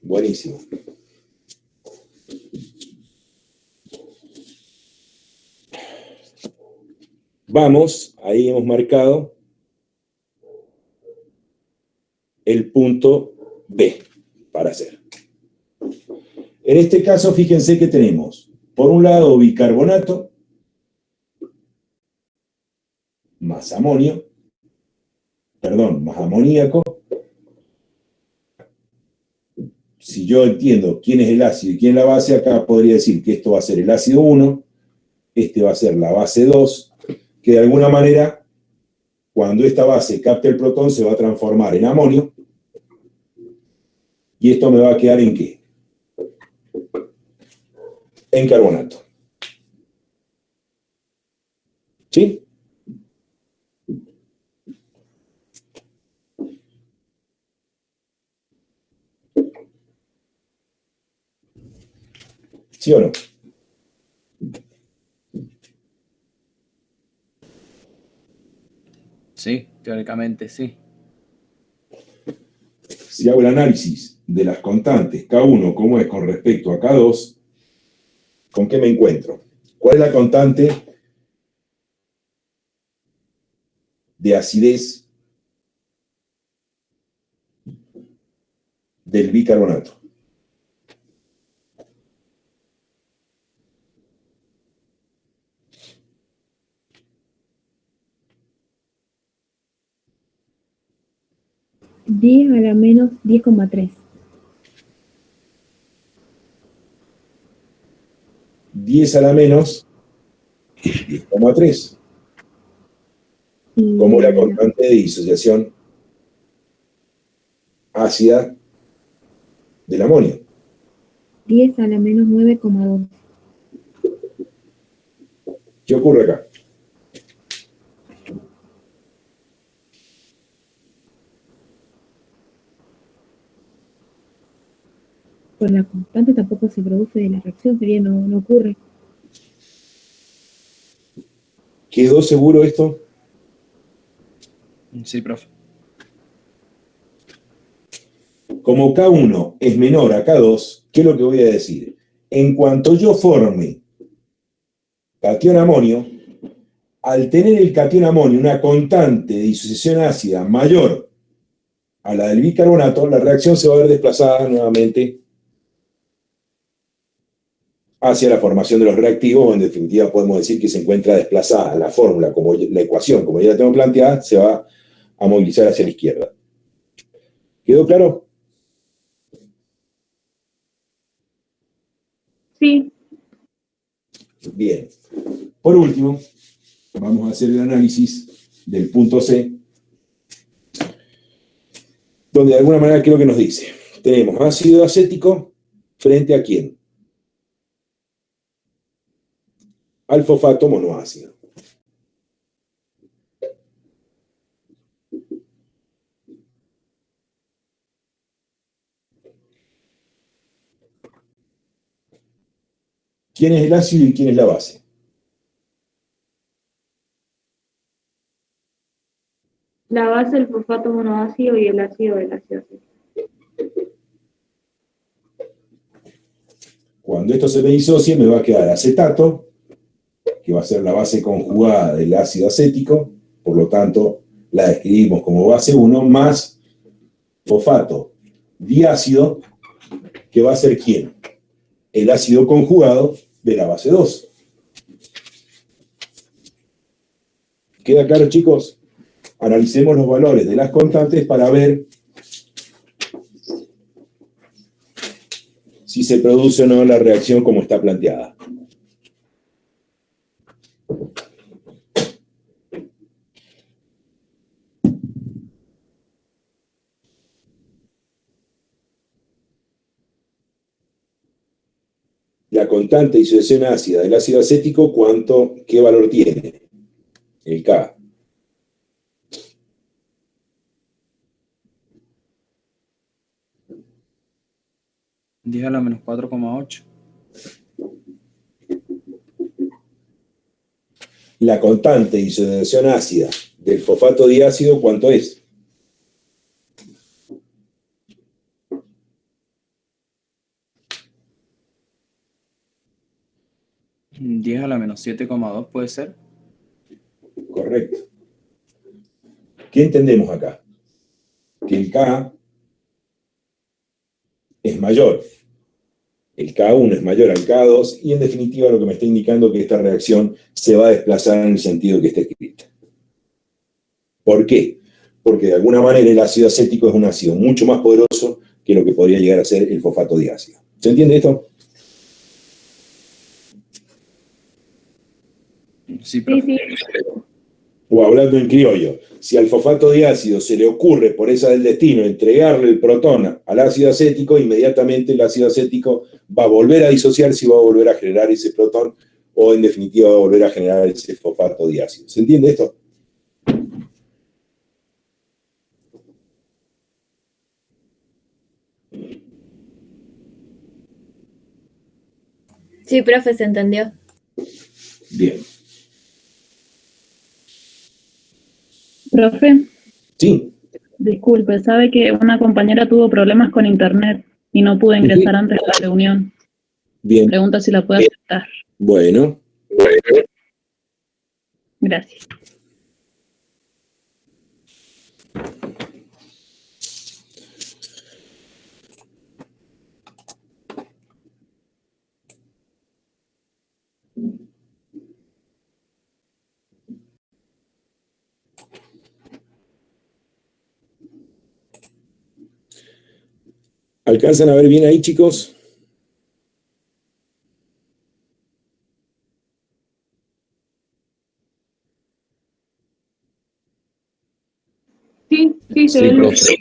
Buenísimo. Vamos, ahí hemos marcado el punto B para hacer. En este caso, fíjense que tenemos, por un lado, bicarbonato más amonio, perdón, más amoníaco. Si yo entiendo quién es el ácido y quién es la base, acá podría decir que esto va a ser el ácido 1, este va a ser la base 2, que de alguna manera, cuando esta base capte el protón, se va a transformar en amonio, y esto me va a quedar ¿en qué? En carbonato. ¿Sí? ¿Sí o no? Sí, teóricamente sí. Si hago el análisis de las constantes K1, cómo es con respecto a K2, ¿con qué me encuentro? ¿Cuál es la constante de acidez del bicarbonato? Diez a la menos 10,3. 10 a la menos 10,3, como la constante de disociación ácida del amonio. 10 a la menos 9,2. ¿Qué ocurre acá? Por la constante tampoco se produce la reacción, sería no ocurre. ¿Quedó seguro esto? Sí, profe. Como K1 es menor a K2, ¿qué es lo que voy a decir? En cuanto yo forme catión amonio, al tener el catión amonio una constante de disociación ácida mayor a la del bicarbonato, la reacción se va a ver desplazada nuevamente hacia la formación de los reactivos, o en definitiva podemos decir que se encuentra desplazada. La fórmula, como la ecuación, como ya la tengo planteada, se va a movilizar hacia la izquierda. ¿Quedó claro? Sí, Bien. Por último, vamos a hacer el análisis del punto C, donde de alguna manera, ¿qué es lo que nos dice? Tenemos ácido acético frente a ¿quién? Al fosfato monoácido. ¿Quién es el ácido y quién es la base? la base del fosfato monoácido y el ácido del ácido acético. Cuando esto se me disocie, me va a quedar acetato, que va a ser la base conjugada del ácido acético, por lo tanto, la describimos como base 1, más fosfato diácido, que va a ser ¿quién? El ácido conjugado de la base 2. ¿Queda claro, chicos? Analicemos los valores de las constantes para ver si se produce o no la reacción como está planteada. la constante de disociación ácida del ácido acético, ¿qué valor tiene? El K. ¿10 a la menos 4,8? La constante de disociación ácida del fosfato diácido, ¿cuánto es? ¿10 a la menos 7,2 puede ser? Correcto. ¿Qué entendemos acá? Que el K es mayor. El K1 es mayor al K2 y en definitiva lo que me está indicando que esta reacción se va a desplazar en el sentido que está escrita. ¿Por qué? Porque de alguna manera el ácido acético es un ácido mucho más poderoso que lo que podría llegar a ser el fosfato diácido. ¿Se entiende esto? Sí, profe. Sí. O hablando en criollo, si al fosfato diácido se le ocurre por esa del destino entregarle el protón al ácido acético, inmediatamente el ácido acético va a volver a disociarse y va a volver a generar ese protón, o en definitiva va a volver a generar ese fosfato diácido. ¿Se entiende esto? Sí, profe, se entendió. Bien. Profe, Sí. disculpe, sabe que una compañera tuvo problemas con internet y no pudo ingresar antes de la reunión. Bien. Pregunta si la puede aceptar. Bueno. Gracias. ¿Alcanzan a ver bien ahí, chicos? Sí, se ve. profe.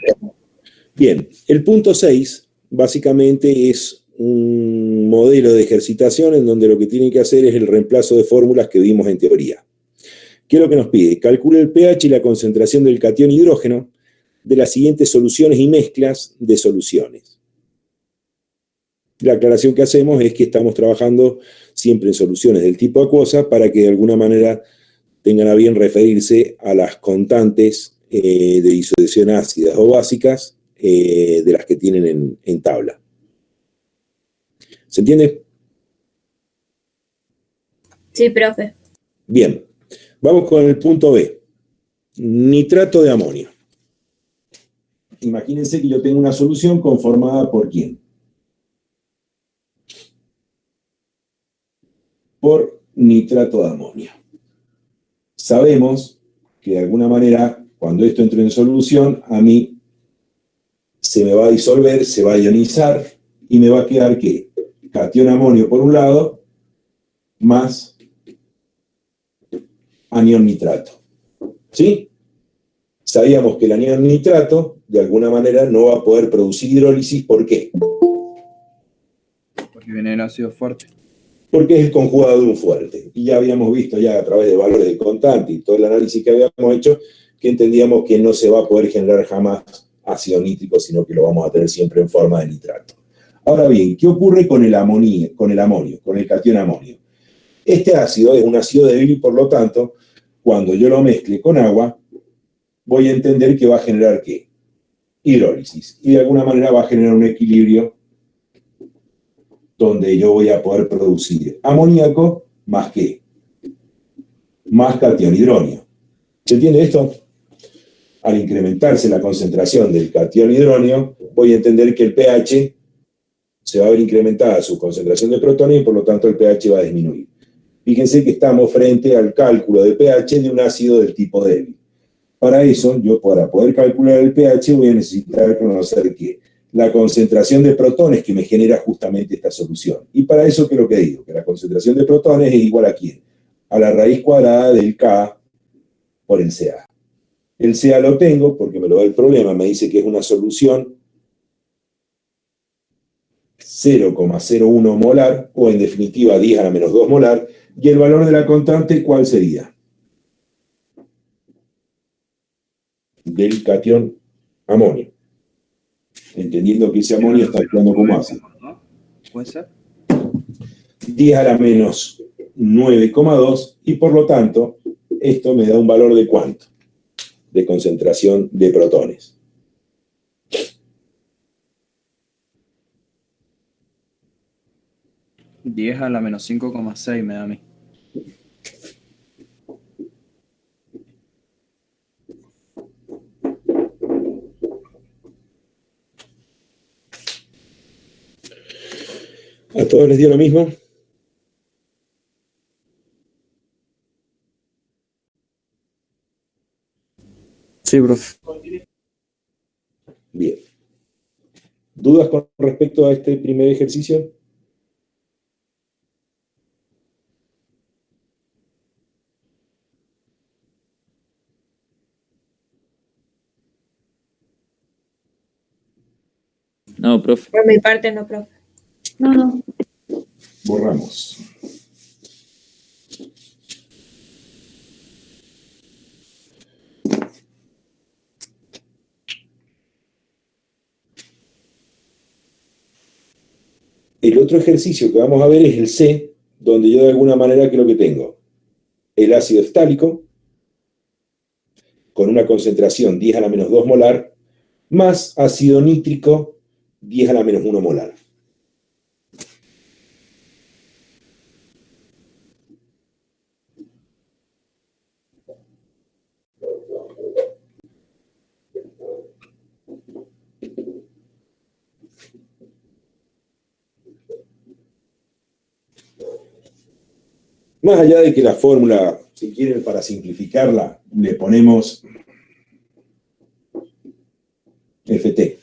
Bien, el punto 6 básicamente es un modelo de ejercitación en donde lo que tienen que hacer es el reemplazo de fórmulas que vimos en teoría. ¿Qué es lo que nos pide? Calcule el pH y la concentración del catión hidrógeno de las siguientes soluciones y mezclas de soluciones. La aclaración que hacemos es que estamos trabajando siempre en soluciones del tipo acuosa para que de alguna manera tengan a bien referirse a las constantes de disociación ácidas o básicas de las que tienen en tabla. ¿Se entiende? Sí, profe. Bien, vamos con el punto B. Nitrato de amonio. Imagínense que yo tengo una solución conformada por ¿quién? Por nitrato de amonio. Sabemos que de alguna manera, cuando esto entre en solución, a mí se me va a disolver, se va a ionizar y me va a quedar ¿qué? Catión amonio por un lado, más anión nitrato. ¿Sí? Sabíamos que el anión nitrato, de alguna manera, no va a poder producir hidrólisis. ¿Por qué? Porque viene el ácido fuerte. Porque es el conjugado de un fuerte. Y ya habíamos visto ya a través de valores de constante y todo el análisis que habíamos hecho, que entendíamos que no se va a poder generar jamás ácido nítrico, sino que lo vamos a tener siempre en forma de nitrato. Ahora bien, ¿qué ocurre con el amonio, con el catión amonio? Este ácido es un ácido débil y por lo tanto, cuando yo lo mezcle con agua, voy a entender que va a generar ¿qué? Hidrólisis. Y de alguna manera va a generar un equilibrio donde yo voy a poder producir amoníaco más ¿qué? Más catión hidróneo. ¿Se entiende esto? Al incrementarse la concentración del catión hidróneo, voy a entender que el pH se va a ver incrementada su concentración de protones y por lo tanto el pH va a disminuir. Fíjense que estamos frente al cálculo de pH de un ácido del tipo débil. Para eso, yo para poder calcular el pH voy a necesitar conocer ¿qué? La concentración de protones que me genera justamente esta solución. Y para eso, ¿qué es lo que digo? Que la concentración de protones es igual a ¿quién? A la raíz cuadrada del K por el Ca. El Ca lo tengo porque me lo da el problema, me dice que es una solución 0,01 molar, o en definitiva 10 a la menos 2 molar, y el valor de la constante, ¿cuál sería? Del catión amonio. Entendiendo que ese amonio está actuando como ácido. ¿Puede ser? 10 a la menos 9,2, y por lo tanto, esto me da un valor de ¿cuánto? De concentración de protones. ¿10 a la menos 5,6 me da a mí? ¿A todos les dio lo mismo? Sí, profe. Bien. ¿Dudas con respecto a este primer ejercicio? No, profe. Por mi parte no, profe. No. Borramos. El otro ejercicio que vamos a ver es el C, donde yo de alguna manera, ¿qué es lo que tengo? El ácido ftálico, con una concentración 10 a la menos 2 molar, más ácido nítrico 10 a la menos 1 molar. Más allá de que la fórmula, si quieren para simplificarla, le ponemos FT.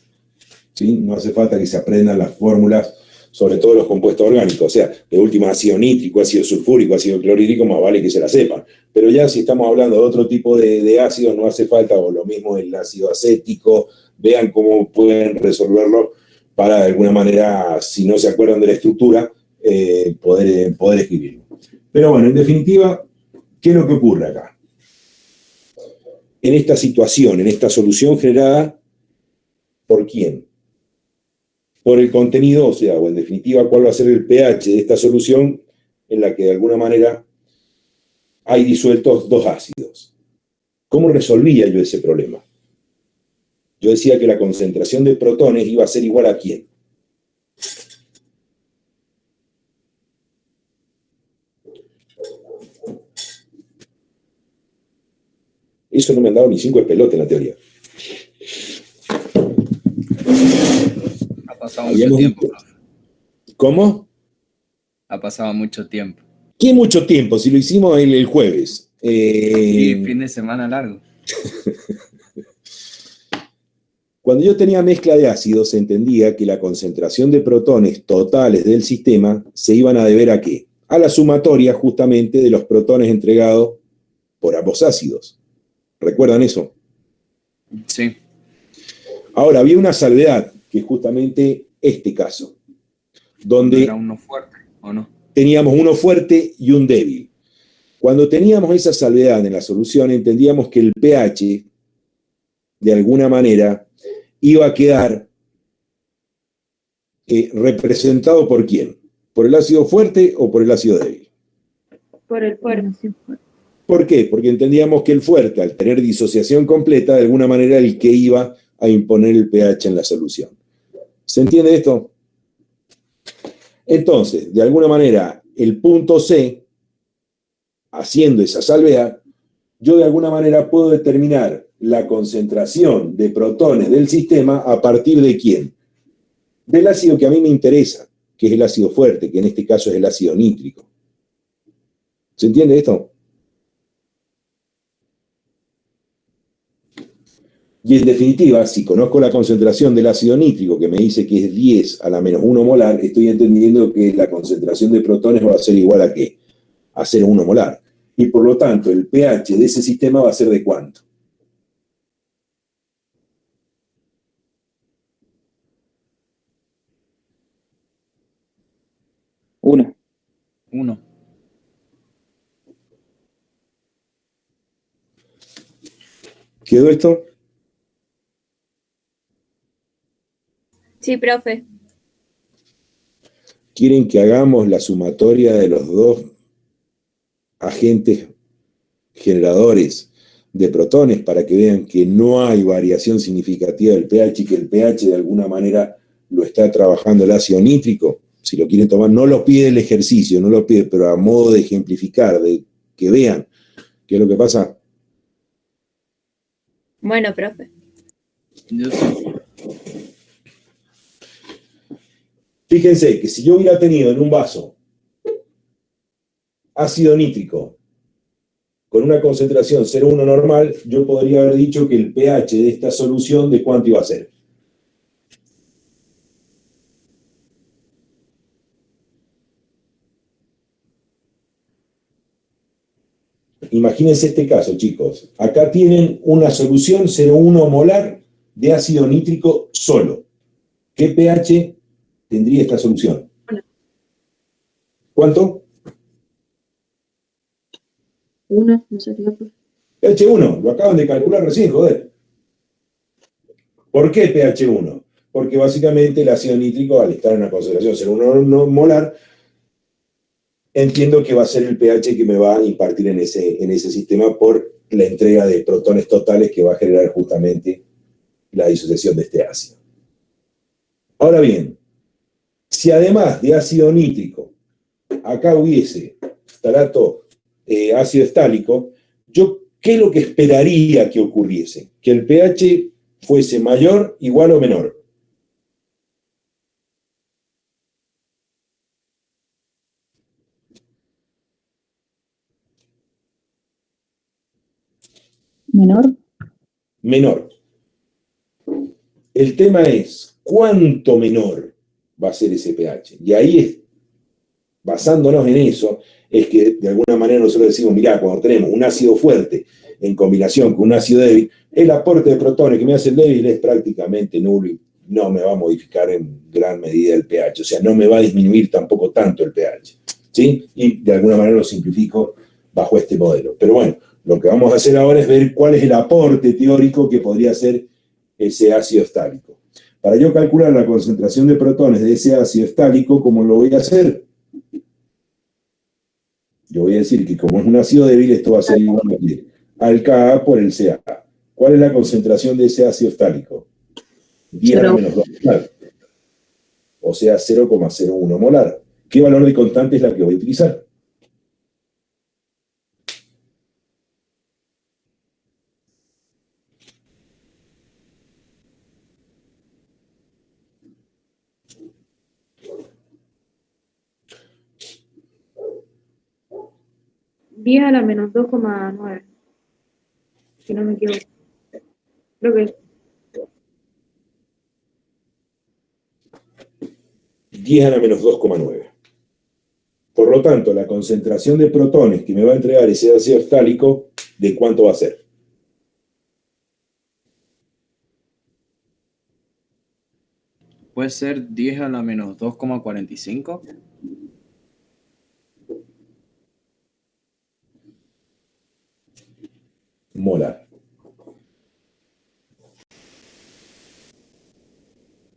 ¿Sí? No hace falta que se aprendan las fórmulas, sobre todo los compuestos orgánicos. O sea, de última ácido nítrico, ácido sulfúrico, ácido clorhídrico, más vale que se la sepan. Pero ya si estamos hablando de otro tipo de ácidos, no hace falta, o lo mismo el ácido acético, vean cómo pueden resolverlo para de alguna manera, si no se acuerdan de la estructura, poder escribirlo. Pero bueno, en definitiva, ¿qué es lo que ocurre acá? En esta situación, en esta solución generada, ¿por quién? Por el contenido, o en definitiva, ¿cuál va a ser el pH de esta solución en la que de alguna manera hay disueltos dos ácidos? ¿Cómo resolvía yo ese problema? Yo decía que la concentración de protones iba a ser igual a ¿quién? Eso no me han dado ni 5 de pelota en la teoría. Ha pasado mucho tiempo. ¿Cómo? Ha pasado mucho tiempo. ¿Qué mucho tiempo? Si lo hicimos el jueves. Sí, fin de semana largo. Cuando yo tenía mezcla de ácidos, se entendía que la concentración de protones totales del sistema se iban a deber ¿a qué? A la sumatoria justamente de los protones entregados por ambos ácidos. ¿Recuerdan eso? Sí. Ahora, había una salvedad, que es justamente este caso, donde ¿Era uno fuerte o no? teníamos uno fuerte y un débil. Cuando teníamos esa salvedad en la solución, entendíamos que el pH, de alguna manera, iba a quedar representado ¿por quién? ¿Por el ácido fuerte o por el ácido débil? Por el fuerte. ¿Por qué? Porque entendíamos que el fuerte, al tener disociación completa, de alguna manera el que iba a imponer el pH en la solución. ¿Se entiende esto? Entonces, de alguna manera, el punto C, haciendo esa salvedad, yo de alguna manera puedo determinar la concentración de protones del sistema a partir de ¿quién? Del ácido que a mí me interesa, que es el ácido fuerte, que en este caso es el ácido nítrico. ¿Se entiende esto? Y en definitiva, si conozco la concentración del ácido nítrico, que me dice que es 10 a la menos 1 molar, estoy entendiendo que la concentración de protones va a ser igual a ¿qué? A 0,1 molar. Y por lo tanto, el pH de ese sistema va a ser ¿de cuánto? 1. ¿Quedó esto? Sí, profe. ¿Quieren que hagamos la sumatoria de los dos agentes generadores de protones para que vean que no hay variación significativa del pH y que el pH de alguna manera lo está trabajando el ácido nítrico? Si lo quieren tomar, no lo pide el ejercicio, no lo pide, pero a modo de ejemplificar, de que vean qué es lo que pasa. Bueno, profe. Yo sí. Fíjense que si yo hubiera tenido en un vaso ácido nítrico con una concentración 0,1 normal, yo podría haber dicho que el pH de esta solución, ¿de cuánto iba a ser? Imagínense este caso, chicos. Acá tienen una solución 0,1 molar de ácido nítrico solo. ¿Qué pH tendría esta solución? ¿Cuánto? 1, no sé qué. pH 1, lo acaban de calcular recién, joder. ¿Por qué pH 1? Porque básicamente el ácido nítrico, al estar en una concentración 0,1 molar, entiendo que va a ser el pH que me va a impartir en ese sistema por la entrega de protones totales que va a generar justamente la disociación de este ácido. Ahora bien, si además de ácido nítrico, acá hubiese ácido estálico, yo, ¿qué es lo que esperaría que ocurriese? Que el pH fuese mayor, igual o menor. ¿Menor? Menor. El tema es, ¿cuánto menor va a ser ese pH? Y ahí es, basándonos en eso, es que de alguna manera nosotros decimos, mirá, cuando tenemos un ácido fuerte en combinación con un ácido débil, el aporte de protones que me hace el débil es prácticamente nulo y no me va a modificar en gran medida el pH, o sea, no me va a disminuir tampoco tanto el pH, ¿sí? Y de alguna manera lo simplifico bajo este modelo. Pero bueno, lo que vamos a hacer ahora es ver cuál es el aporte teórico que podría ser ese ácido estálico. Para yo calcular la concentración de protones de ese ácido estálico, ¿cómo lo voy a hacer? Yo voy a decir que como es un ácido débil, esto va a ser igual al Ka por el Ca. ¿Cuál es la concentración de ese ácido estálico? 10 a la menos 2 molar. O sea, 0,01 molar. ¿Qué valor de constante es la que voy a utilizar? Diez a la menos 2,9. Si no me equivoco. Creo que 10 a la menos 2,9. Por lo tanto, la concentración de protones que me va a entregar ese ácido estálico, ¿de cuánto va a ser? Puede ser 10 a la menos 2,45. Molar.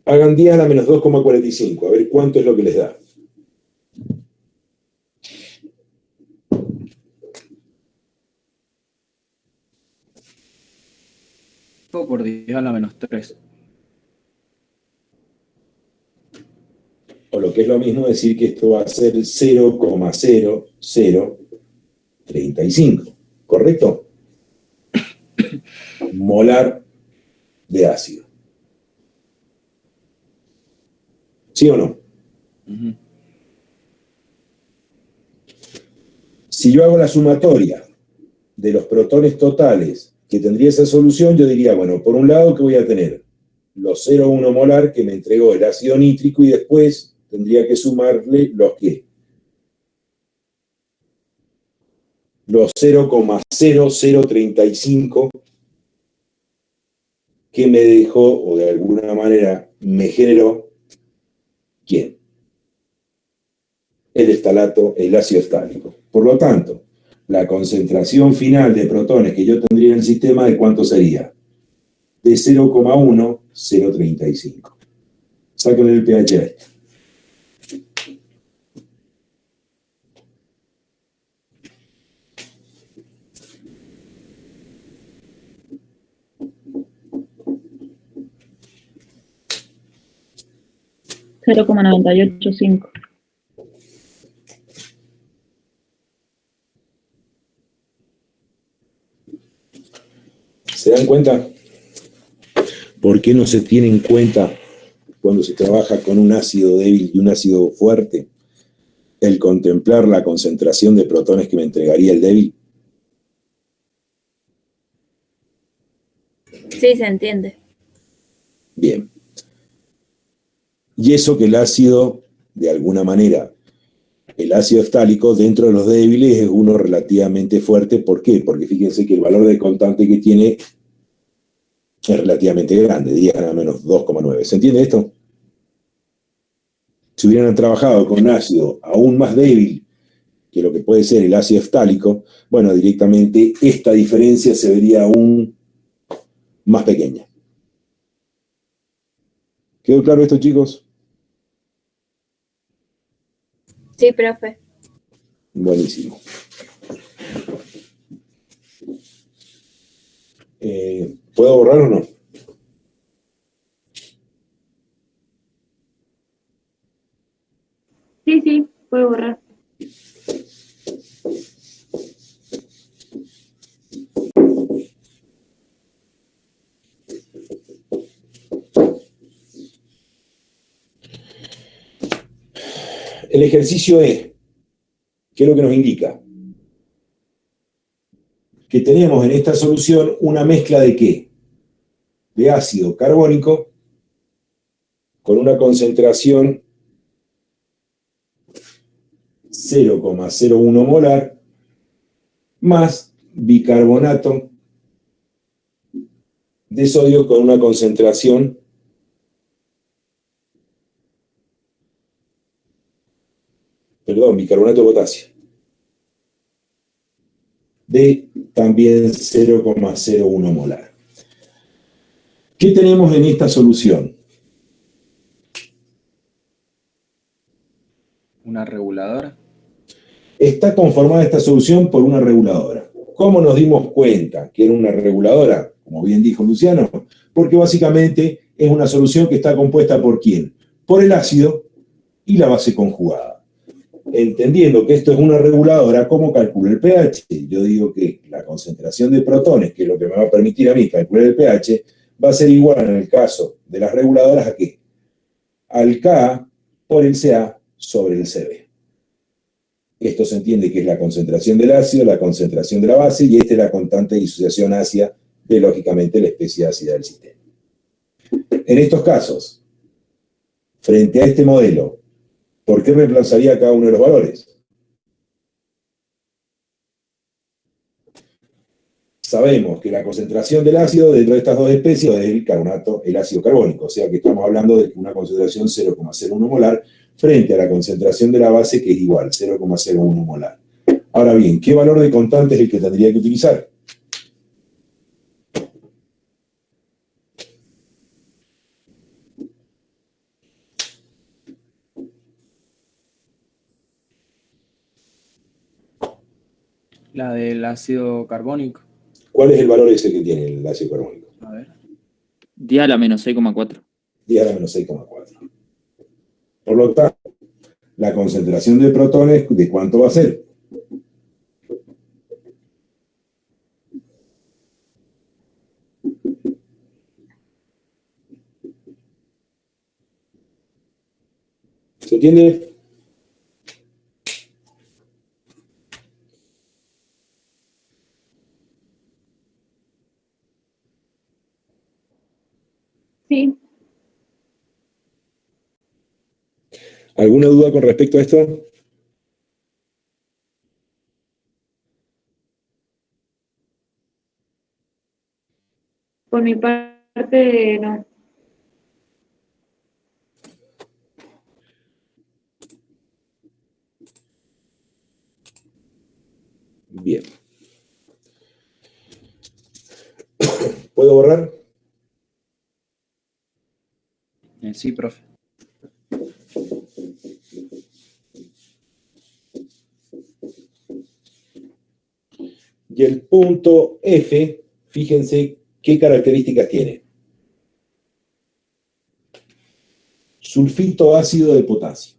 Hagan 10 a la menos 2,45, a ver cuánto es lo que les da. Por 10 a la menos 3. O lo que es lo mismo decir que esto va a ser 0,0035, ¿correcto? Molar de ácido. ¿Sí o no? Uh-huh. Si yo hago la sumatoria de los protones totales que tendría esa solución, yo diría, bueno, por un lado que voy a tener los 0,1 molar que me entregó el ácido nítrico y después tendría que sumarle los que los 0,0035 que me dejó, o de alguna manera me generó, ¿quién? el estalato, el ácido estálico. Por lo tanto, la concentración final de protones que yo tendría en el sistema, ¿de cuánto sería? De 0,1, 0,35. Saquen el pH a esto. $0,985. ¿Se dan cuenta? ¿Por qué no se tiene en cuenta cuando se trabaja con un ácido débil y un ácido fuerte el contemplar la concentración de protones que me entregaría el débil? Sí, se entiende. Bien. Y eso que el ácido, de alguna manera, el ácido estálico dentro de los débiles es uno relativamente fuerte. ¿Por qué? Porque fíjense que el valor de constante que tiene es relativamente grande, 10 a la menos 2,9. ¿Se entiende esto? Si hubieran trabajado con un ácido aún más débil que lo que puede ser el ácido estálico, bueno, directamente esta diferencia se vería aún más pequeña. ¿Quedó claro esto, chicos? Sí, profe. Buenísimo. ¿Puedo borrar o no? Sí, sí, puedo borrar. El ejercicio es, ¿qué es lo que nos indica? Que tenemos en esta solución una mezcla de ¿qué? De ácido carbónico con una concentración 0,01 molar más bicarbonato de sodio con una concentración bicarbonato de potasio de también 0,01 molar. ¿Qué tenemos en esta solución? Una reguladora. Está conformada esta solución por una reguladora. ¿Cómo nos dimos cuenta que era una reguladora? Como bien dijo Luciano, porque básicamente es una solución que está compuesta ¿por quién? Por el ácido y la base conjugada. Entendiendo que esto es una reguladora, ¿cómo calculo el pH? Yo digo que la concentración de protones, que es lo que me va a permitir a mí calcular el pH, va a ser igual en el caso de las reguladoras ¿a qué? Al Ka por el Ca sobre el Cb. Esto se entiende que es la concentración del ácido, la concentración de la base, y esta es la constante de disociación ácida de, lógicamente, la especie ácida del sistema. En estos casos, frente a este modelo, ¿por qué reemplazaría cada uno de los valores? Sabemos que la concentración del ácido dentro de estas dos especies es el carbonato, el ácido carbónico, o sea que estamos hablando de una concentración 0,01 molar frente a la concentración de la base que es igual, 0,01 molar. Ahora bien, ¿qué valor de constante es el que tendría que utilizar? La del ácido carbónico. ¿Cuál es el valor ese que tiene el ácido carbónico? A ver. 10 a la menos 6,4. 10 a la menos 6,4. Por lo tanto, la concentración de protones, ¿de cuánto va a ser? ¿Se entiende? Sí. ¿Alguna duda con respecto a esto? Por mi parte, no. Bien. ¿Puedo borrar? Sí, profe. Y el punto F, fíjense qué características tiene. Sulfito ácido de potasio.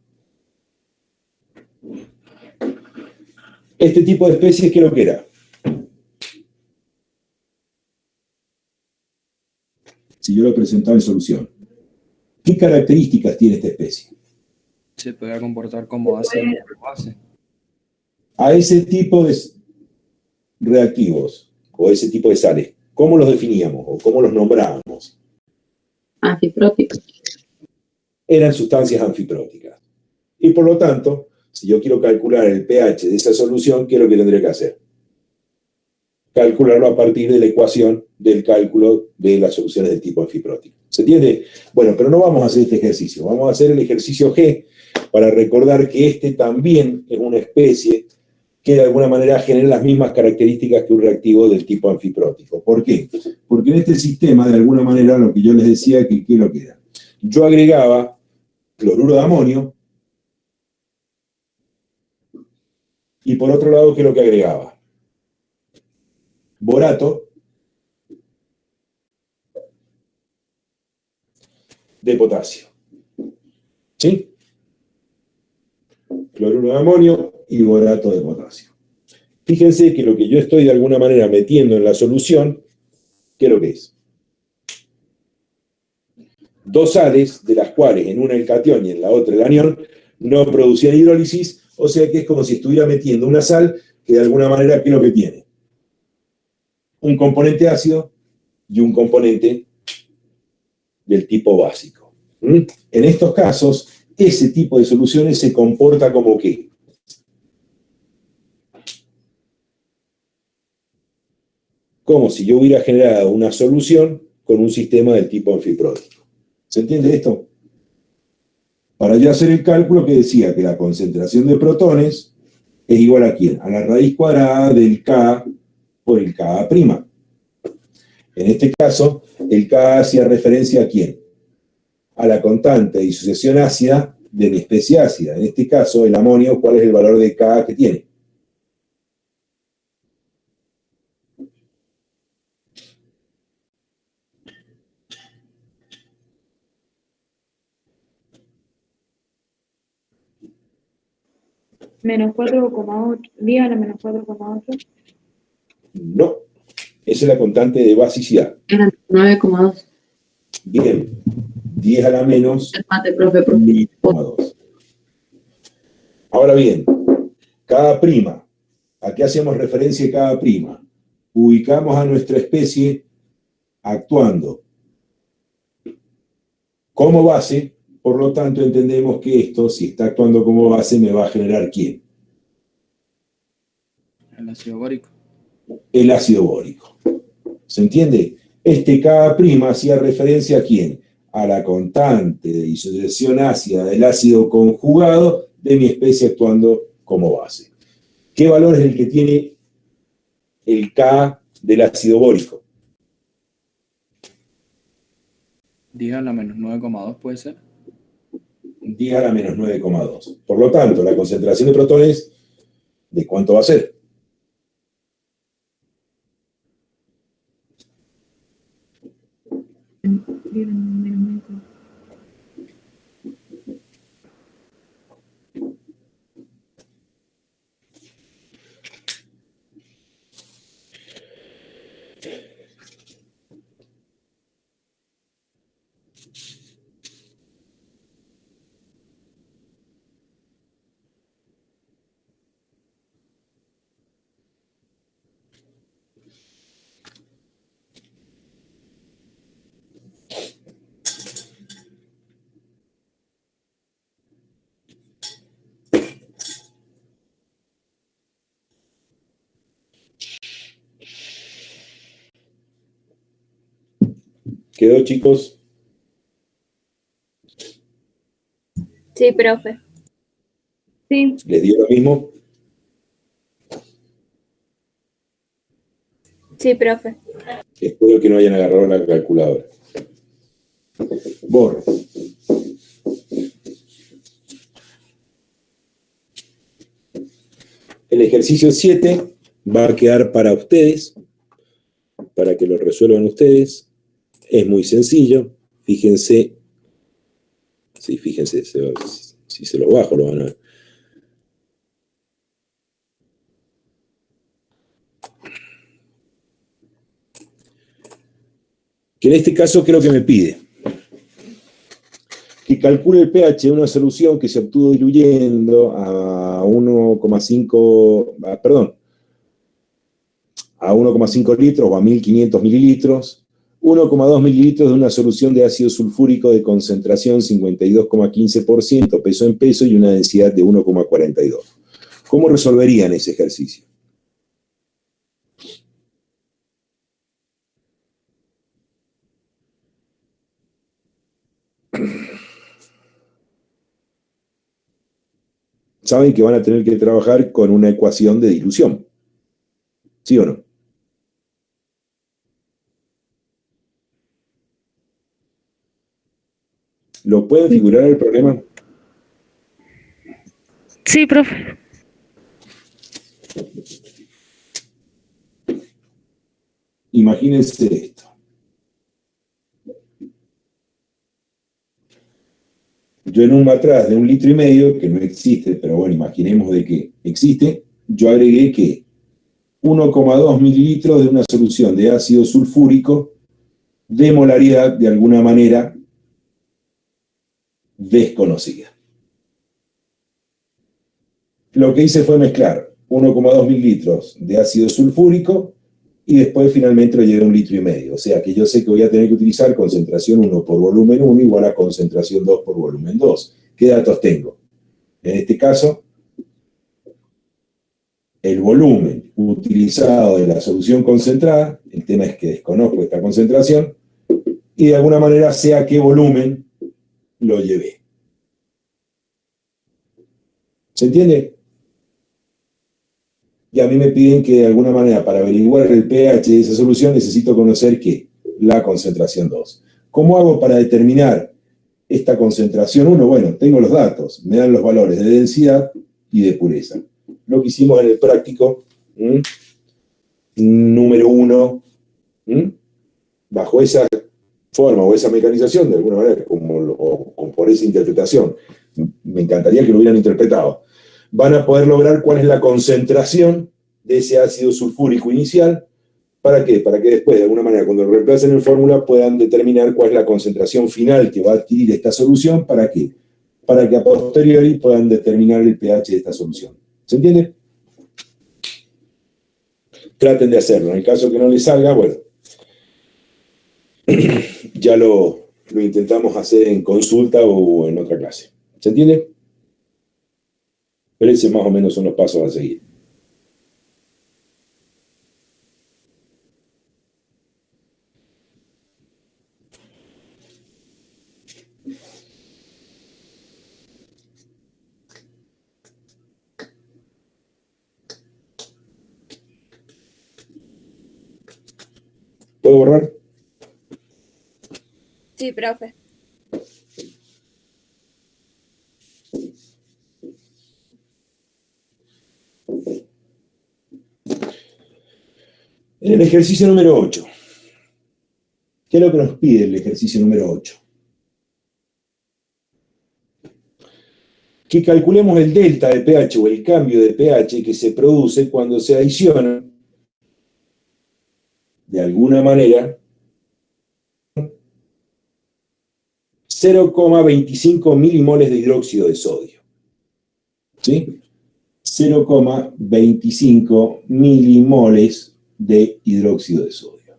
Este tipo de especies, ¿qué es lo que era? Si yo lo presentaba en solución. ¿Qué características tiene esta especie? Se puede comportar como base. A ese tipo de reactivos o ese tipo de sales, ¿cómo los definíamos o cómo los nombrábamos? Anfipróticos. Eran sustancias anfipróticas. Y por lo tanto, si yo quiero calcular el pH de esa solución, ¿qué es lo que tendría que hacer? Calcularlo a partir de la ecuación del cálculo de las soluciones del tipo anfiprótico. ¿Se entiende? Bueno, pero no vamos a hacer este ejercicio. Vamos a hacer el ejercicio G para recordar que este también es una especie que de alguna manera genera las mismas características que un reactivo del tipo anfiprótico. ¿Por qué? Porque en este sistema, de alguna manera, lo que yo les decía, que ¿qué es lo que era? Yo agregaba cloruro de amonio y por otro lado, ¿qué es lo que agregaba? Borato de potasio. ¿Sí? Cloruro de amonio y borato de potasio. Fíjense que lo que yo estoy de alguna manera metiendo en la solución, ¿qué es lo que es? Dos sales, de las cuales en una el catión y en la otra el anión, no producían hidrólisis, o sea que es como si estuviera metiendo una sal que de alguna manera, ¿qué es lo que tiene? Un componente ácido y un componente del tipo básico. En estos casos, ese tipo de soluciones se comporta como ¿qué? Como si yo hubiera generado una solución con un sistema del tipo anfiprótico. ¿Se entiende esto? Para yo hacer el cálculo que decía que la concentración de protones es igual ¿a quién? A la raíz cuadrada del Ka por el Ka'. En este caso, el Ka hacía referencia ¿a quién? A la constante de disociación ácida de mi especie ácida. En este caso, el amonio, ¿cuál es el valor de Ka que tiene? Menos 4,8. 10 a la menos 4,8. No. Esa es la constante de basicidad. Eran 9,2. Bien. 10 a la menos Mate, profe. 10,2. Ahora bien, Ka'. ¿A qué hacemos referencia Ka'? Ubicamos a nuestra especie actuando como base, por lo tanto entendemos que esto, si está actuando como base, me va a generar ¿quién? El ácido bórico. El ácido bórico. ¿Se entiende? Este Ka' hacía referencia ¿a quién? A la constante de disociación ácida del ácido conjugado de mi especie actuando como base. ¿Qué valor es el que tiene el Ka del ácido bórico? 10 a la menos 9,2 puede ser. 10 a la menos 9,2. Por lo tanto, la concentración de protones, ¿de cuánto va a ser? ¿Quedó, chicos? Sí, profe. Sí. ¿Les dio lo mismo? Sí, profe. Espero que no hayan agarrado la calculadora. Borro. El ejercicio 7 va a quedar para ustedes, para que lo resuelvan ustedes. Es muy sencillo. Fíjense. Sí, fíjense, si se lo bajo lo van a ver. Que en este caso, ¿qué es lo que me pide? Que calcule el pH de una solución que se obtuvo diluyendo a 1,5, perdón, a 1,5 litros o a 1500 mililitros, 1,2 mililitros de una solución de ácido sulfúrico de concentración 52,15% peso en peso y una densidad de 1,42. ¿Cómo resolverían ese ejercicio? Saben que van a tener que trabajar con una ecuación de dilución. ¿Sí o no? ¿Lo pueden figurar el problema? Sí, profe. Imagínense esto. Yo en un matraz de 1,5 litros, que no existe, pero bueno, imaginemos de que existe, yo agregué que 1,2 mililitros de una solución de ácido sulfúrico de molaridad de alguna manera desconocida. Lo que hice fue mezclar 1,2 mililitros de ácido sulfúrico y después finalmente lo llevé a 1,5 litros. O sea que yo sé que voy a tener que utilizar concentración 1 por volumen 1 igual a concentración 2 por volumen 2. ¿Qué datos tengo? En este caso, el volumen utilizado de la solución concentrada, el tema es que desconozco esta concentración, y de alguna manera sé a qué volumen lo llevé. ¿Se entiende? Y a mí me piden que de alguna manera para averiguar el pH de esa solución necesito conocer ¿qué? La concentración 2. ¿Cómo hago para determinar esta concentración 1? Bueno, tengo los datos, me dan los valores de densidad y de pureza. Lo que hicimos en el práctico, número 1, bajo esa forma o esa mecanización, de alguna manera, o por esa interpretación, me encantaría que lo hubieran interpretado, van a poder lograr cuál es la concentración de ese ácido sulfúrico inicial. ¿Para qué? Para que después, de alguna manera, cuando lo reemplacen en fórmula, puedan determinar cuál es la concentración final que va a adquirir esta solución. ¿Para qué? Para que a posteriori puedan determinar el pH de esta solución. ¿Se entiende? Traten de hacerlo. En el caso que no les salga, bueno, ya lo intentamos hacer en consulta o en otra clase. ¿Se entiende? Pero ese más o menos son los pasos a seguir. ¿Puedo borrar? Sí, profe. En el ejercicio número 8. ¿Qué es lo que nos pide el ejercicio número 8? Que calculemos el delta de pH o el cambio de pH que se produce cuando se adiciona, de alguna manera, 0,25 milimoles de hidróxido de sodio. ¿Sí? 0,25 milimoles de hidróxido de sodio.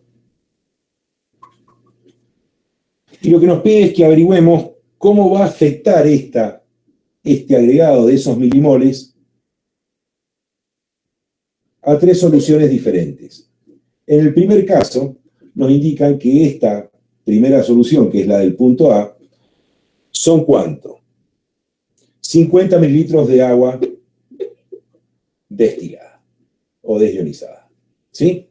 Y lo que nos pide es que averigüemos cómo va a afectar este agregado de esos milimoles a 3 soluciones diferentes. En el primer caso, nos indican que esta primera solución, que es la del punto A, ¿son cuánto? 50 mililitros de agua destilada o desionizada. ¿Sí?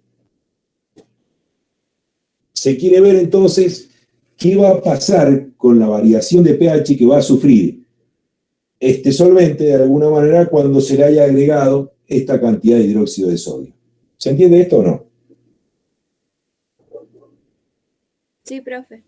Se quiere ver entonces qué va a pasar con la variación de pH que va a sufrir este solvente de alguna manera cuando se le haya agregado esta cantidad de hidróxido de sodio. ¿Se entiende esto o no? Sí, profe.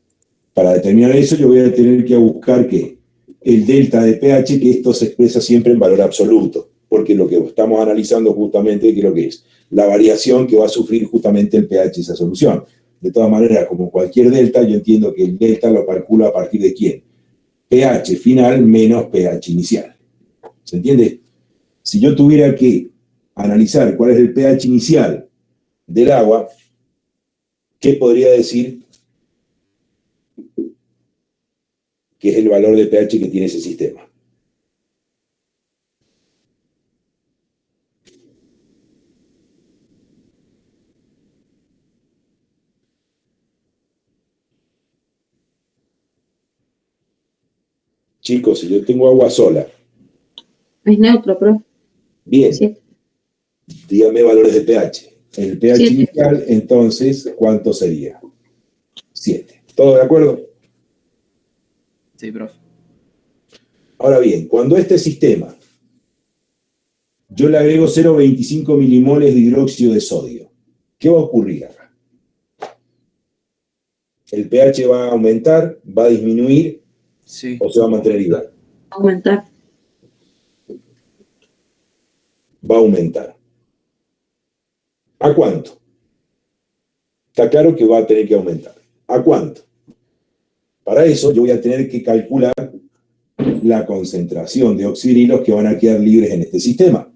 Para determinar eso yo voy a tener que buscar que el delta de pH, que esto se expresa siempre en valor absoluto, porque lo que estamos analizando justamente, ¿qué es lo que es? La variación que va a sufrir justamente el pH de esa solución. De todas maneras, como cualquier delta, yo entiendo que el delta lo calculo a partir de ¿quién? pH final menos pH inicial. ¿Se entiende? Si yo tuviera que analizar cuál es el pH inicial del agua, ¿qué podría decir que es el valor de pH que tiene ese sistema? Chicos, si yo tengo agua sola, Es neutro, profe. bien, Sí. dígame valores de pH. El pH 7. inicial, entonces, ¿cuánto sería? 7. ¿Todo de acuerdo? Sí, profe. Ahora bien, cuando este sistema yo le agrego 0,25 milimoles de hidróxido de sodio, ¿qué va a ocurrir acá? ¿El pH va a aumentar, va a disminuir Sí. o se va a mantener igual? Aumentar. Va a aumentar. ¿A cuánto? Está claro que va a tener que aumentar. ¿A cuánto? Para eso yo voy a tener que calcular la concentración de oxidrilos que van a quedar libres en este sistema.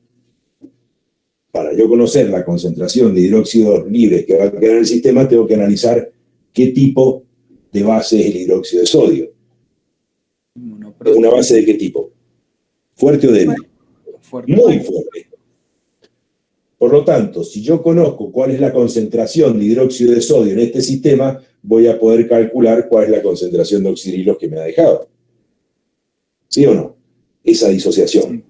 Para yo conocer la concentración de hidróxidos libres que va a quedar en el sistema, tengo que analizar qué tipo de base es el hidróxido de sodio. ¿Una base de qué tipo? ¿Fuerte o débil? Fuerte. Muy fuerte. Por lo tanto, si yo conozco cuál es la concentración de hidróxido de sodio en este sistema, voy a poder calcular cuál es la concentración de oxidrilos que me ha dejado. ¿Sí o no? Esa disociación.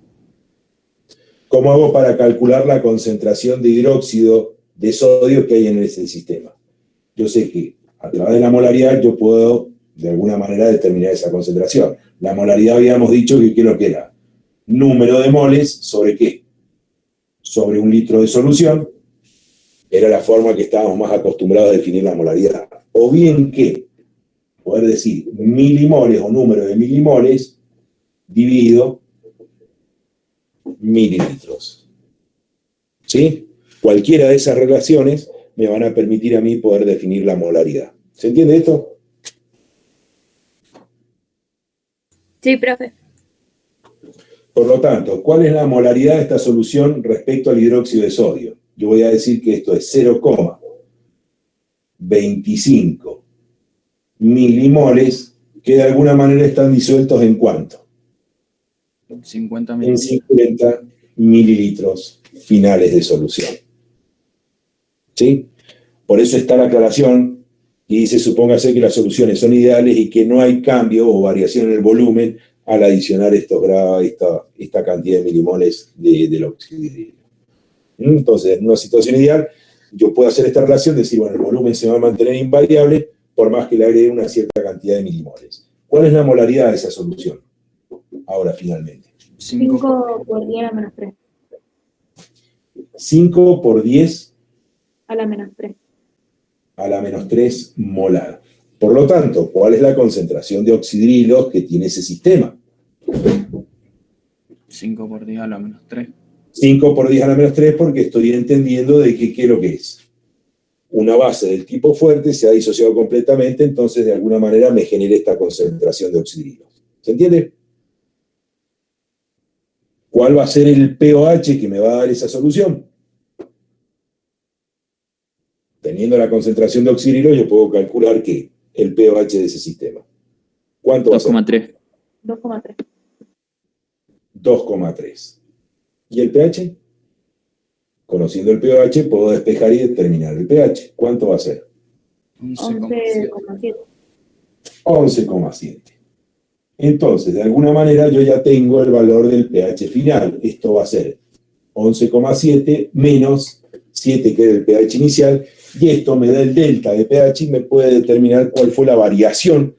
¿Cómo hago para calcular la concentración de hidróxido de sodio que hay en ese sistema? Yo sé que a través de la molaridad yo puedo de alguna manera determinar esa concentración. La molaridad habíamos dicho que ¿qué es lo que era? Número de moles sobre ¿qué? Sobre un litro de solución. Era la forma que estábamos más acostumbrados a definir la molaridad. O bien que poder decir milimoles o número de milimoles dividido mililitros. ¿Sí? Cualquiera de esas relaciones me van a permitir a mí poder definir la molaridad. ¿Se entiende esto? Sí, profe. Por lo tanto, ¿cuál es la molaridad de esta solución respecto al hidróxido de sodio? Yo voy a decir que esto es 0,25 milimoles que de alguna manera están disueltos ¿en cuánto? 50 En mililitros. 50 mililitros finales de solución. ¿Sí? Por eso está la aclaración y dice, supóngase que las soluciones son ideales y que no hay cambio o variación en el volumen al adicionar esta cantidad de milimoles del oxidrilo. Entonces, en una situación ideal, yo puedo hacer esta relación, decir, bueno, el volumen se va a mantener invariable por más que le agregue una cierta cantidad de milimoles. ¿Cuál es la molaridad de esa solución? Ahora, finalmente. 5 por 10 a la menos 3. 5 por 10 A la menos 3. a la menos 3 molar. Por lo tanto, ¿cuál es la concentración de oxidrilos que tiene ese sistema? 5 por 10 a la menos 3. 5 por 10 a la menos 3 porque estoy entendiendo de que qué es lo que es. Una base del tipo fuerte se ha disociado completamente, entonces de alguna manera me genera esta concentración de oxidrilos. ¿Se entiende? ¿Cuál va a ser el pOH que me va a dar esa solución? Teniendo la concentración de oxidrilos, yo puedo calcular que el pOH de ese sistema. ¿Cuánto va a ser? 2,3. 2,3. 2,3. ¿Y el pH? Conociendo el pOH, puedo despejar y determinar el pH. ¿Cuánto va a ser? 11,7. 11,7. 11,7. Entonces, de alguna manera, yo ya tengo el valor del pH final. Esto va a ser 11,7 menos 7, que era el pH inicial, y esto me da el delta de pH y me puede determinar cuál fue la variación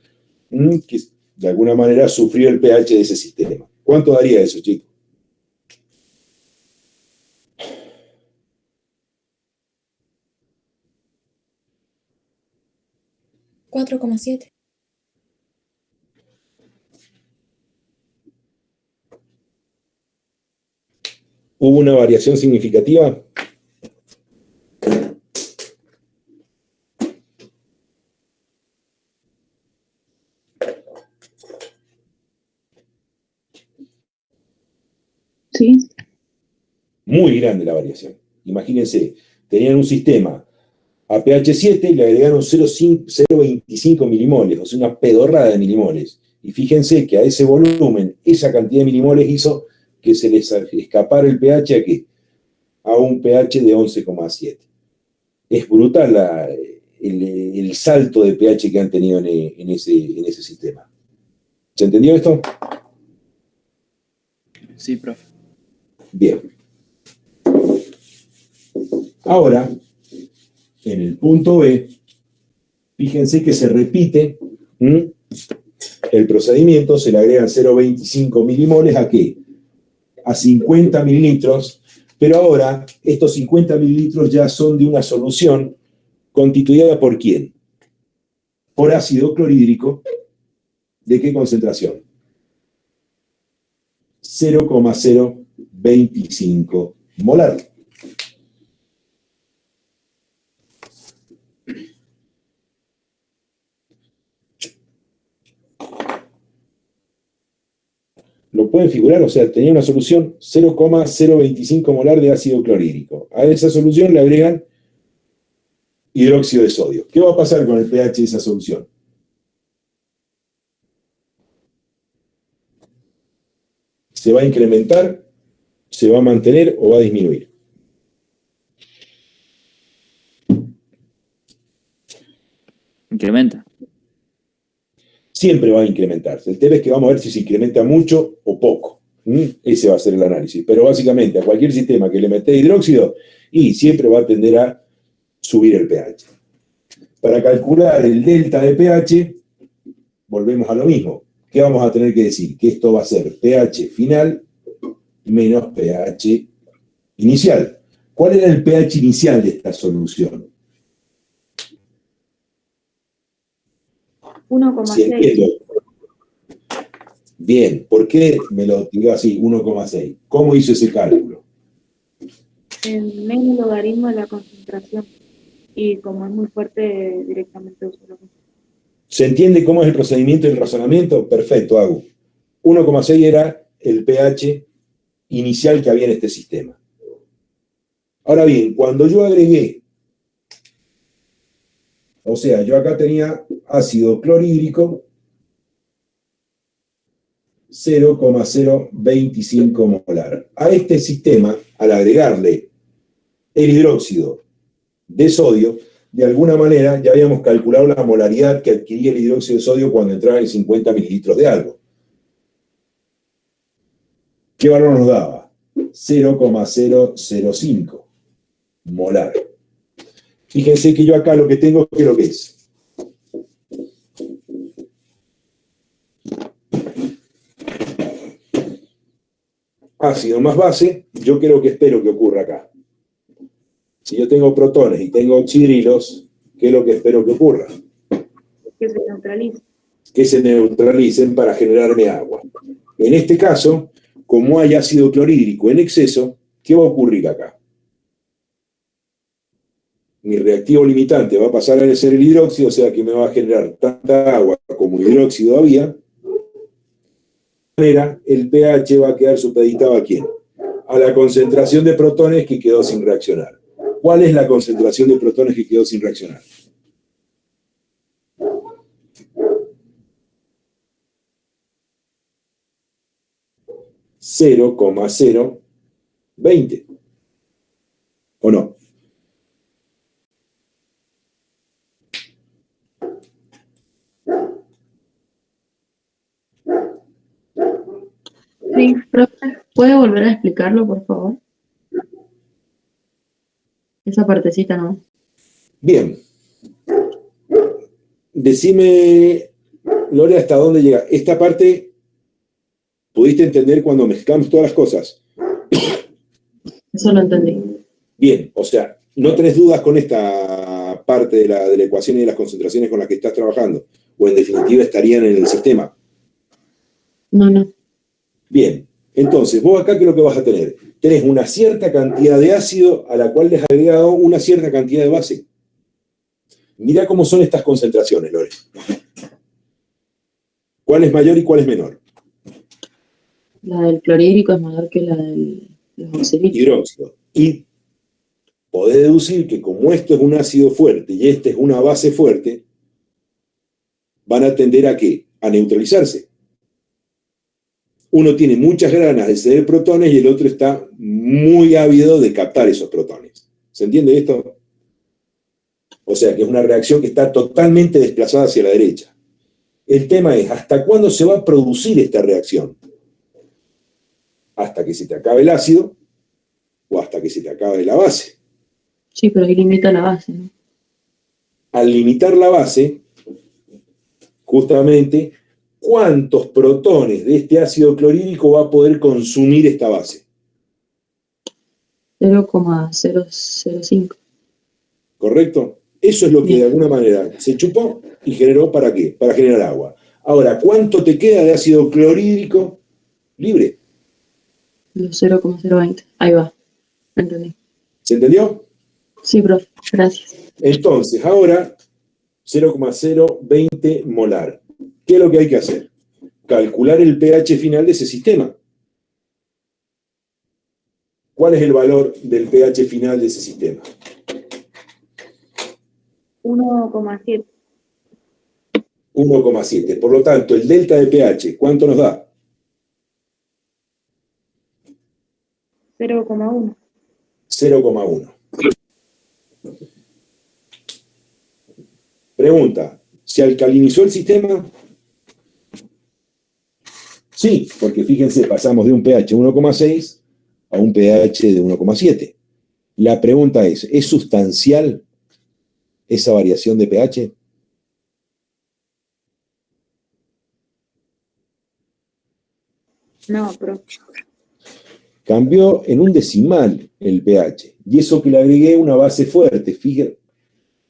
que de alguna manera sufrió el pH de ese sistema. ¿Cuánto daría eso, chicos? 4,7. ¿Hubo una variación significativa? Sí. Muy grande la variación. Imagínense, tenían un sistema a pH 7 y le agregaron 0,25 milimoles, o sea, una pedorrada de milimoles. Y fíjense que a ese volumen, esa cantidad de milimoles hizo que se les escapara el pH ¿a qué? A un pH de 11,7. Es brutal el salto de pH que han tenido en ese sistema. ¿Se entendió esto? Sí, profe. Bien. Ahora, en el punto B, fíjense que se repite el procedimiento, se le agregan 0,25 milimoles ¿a qué? A 50 mililitros, pero ahora estos 50 mililitros ya son de una solución constituida ¿por quién? Por ácido clorhídrico. ¿De qué concentración? 0,025 molar. Lo pueden figurar, o sea, tenía una solución 0,025 molar de ácido clorhídrico. A esa solución le agregan hidróxido de sodio. ¿Qué va a pasar con el pH de esa solución? ¿Se va a incrementar, se va a mantener o va a disminuir? Incrementa. Siempre va a incrementarse. El tema es que vamos a ver si se incrementa mucho o poco. Ese va a ser el análisis. Pero básicamente a cualquier sistema que le mete hidróxido, y siempre va a tender a subir el pH. Para calcular el delta de pH, volvemos a lo mismo. ¿Qué vamos a tener que decir? Que esto va a ser pH final menos pH inicial. ¿Cuál era el pH inicial de esta solución? 1,6. Bien, ¿por qué me lo tiró así, 1,6? ¿Cómo hizo ese cálculo? En medio logaritmo de la concentración. Y como es muy fuerte, directamente uso lo mismo. ¿Se entiende cómo es el procedimiento y el razonamiento? Perfecto, Agu. 1,6 era el pH inicial que había en este sistema. Ahora bien, cuando yo agregué, o sea, yo acá tenía ácido clorhídrico 0,025 molar. A este sistema, al agregarle el hidróxido de sodio, de alguna manera ya habíamos calculado la molaridad que adquiría el hidróxido de sodio cuando entraba en 50 mililitros de algo. ¿Qué valor nos daba? 0,005 molar. Fíjense que yo acá lo que tengo, ¿qué es lo que es? Ácido más base, yo creo que espero que ocurra acá. Si yo tengo protones y tengo oxidrilos, ¿qué es lo que espero que ocurra? Que se neutralice. Que se neutralicen para generarme agua. En este caso, como hay ácido clorhídrico en exceso, ¿qué va a ocurrir acá? Mi reactivo limitante va a pasar a ser el hidróxido, o sea que me va a generar tanta agua como hidróxido había. De manera, el pH va a quedar supeditado ¿a quién? A la concentración de protones que quedó sin reaccionar. ¿Cuál es la concentración de protones que quedó sin reaccionar? (0,020) ¿o no? Sí, profe, ¿puede volver a explicarlo, por favor? Esa partecita no. Bien. Decime, Lore, hasta dónde llega. Esta parte, ¿pudiste entender cuando mezclamos todas las cosas? Eso lo entendí. Bien, o sea, no tenés dudas con esta parte de la ecuación y de las concentraciones con las que estás trabajando, o en definitiva estarían en el sistema. No. Bien, entonces, vos acá, ¿qué es lo que vas a tener? Tenés una cierta cantidad de ácido a la cual le has agregado una cierta cantidad de base. Mirá cómo son estas concentraciones, Lore. ¿Cuál es mayor y cuál es menor? La del clorhídrico es mayor que la del oxidídrico. Hidróxido. Y podés deducir que como esto es un ácido fuerte y este es una base fuerte, van a tender ¿a qué? A neutralizarse. Uno tiene muchas ganas de ceder protones y el otro está muy ávido de captar esos protones. ¿Se entiende esto? O sea que es una reacción que está totalmente desplazada hacia la derecha. El tema es, ¿hasta cuándo se va a producir esta reacción? ¿Hasta que se te acabe el ácido o hasta que se te acabe la base? Sí, pero ahí limita la base, ¿no? Al limitar la base, justamente, ¿cuántos protones de este ácido clorhídrico va a poder consumir esta base? 0,005. ¿Correcto? Eso es lo que de alguna manera se chupó y generó ¿para qué? Para generar agua. Ahora, ¿cuánto te queda de ácido clorhídrico libre? Los 0,020. Ahí va. Entendí. ¿Se entendió? Sí, profe. Gracias. Entonces, ahora, 0,020 molar. ¿Qué es lo que hay que hacer? Calcular el pH final de ese sistema. ¿Cuál es el valor del pH final de ese sistema? 1,7. 1,7. Por lo tanto, el delta de pH, ¿cuánto nos da? 0,1. 0,1. Pregunta, ¿se alcalinizó el sistema? Sí, porque fíjense, pasamos de un pH 1,6 a un pH de 1,7. La pregunta ¿es sustancial esa variación de pH? No, profe. Cambió en un decimal el pH, y eso que le agregué una base fuerte. Fíjense,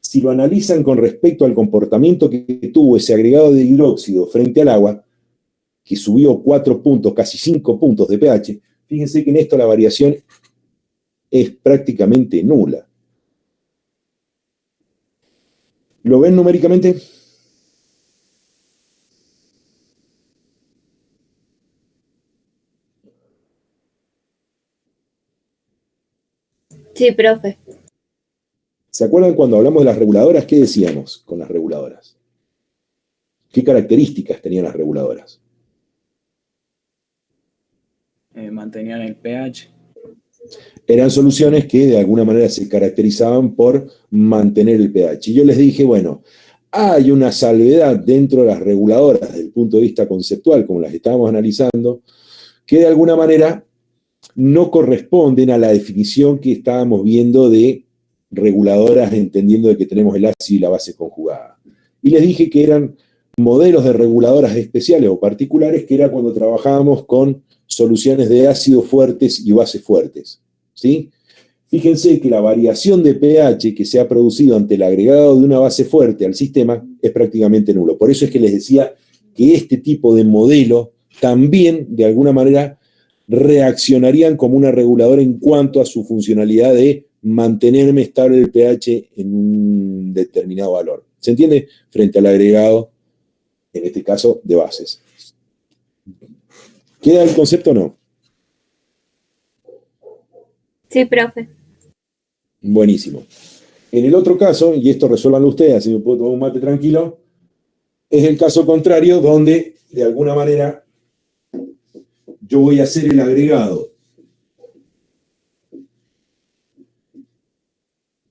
si lo analizan con respecto al comportamiento que tuvo ese agregado de hidróxido frente al agua, que subió 4 puntos, casi 5 puntos de pH, fíjense que en esto la variación es prácticamente nula. ¿Lo ven numéricamente? Sí, profe. ¿Se acuerdan cuando hablamos de las reguladoras? ¿Qué decíamos con las reguladoras? ¿Qué características tenían las reguladoras? Mantenían el pH. Eran soluciones que de alguna manera se caracterizaban por mantener el pH. Y yo les dije, bueno, hay una salvedad dentro de las reguladoras desde el punto de vista conceptual, como las estábamos analizando, que de alguna manera no corresponden a la definición que estábamos viendo de reguladoras, entendiendo de que tenemos el ácido y la base conjugada. Y les dije que eran modelos de reguladoras especiales o particulares, que era cuando trabajábamos con soluciones de ácidos fuertes y bases fuertes, ¿sí? Fíjense que la variación de pH que se ha producido ante el agregado de una base fuerte al sistema es prácticamente nulo. Por eso es que les decía que este tipo de modelo también, de alguna manera, reaccionarían como una reguladora en cuanto a su funcionalidad de mantenerme estable el pH en un determinado valor. ¿Se entiende? Frente al agregado, en este caso, de bases. ¿Queda el concepto o no? Sí, profe. Buenísimo. En el otro caso, y esto resuélvanlo ustedes, así me puedo tomar un mate tranquilo, es el caso contrario, donde de alguna manera yo voy a hacer el agregado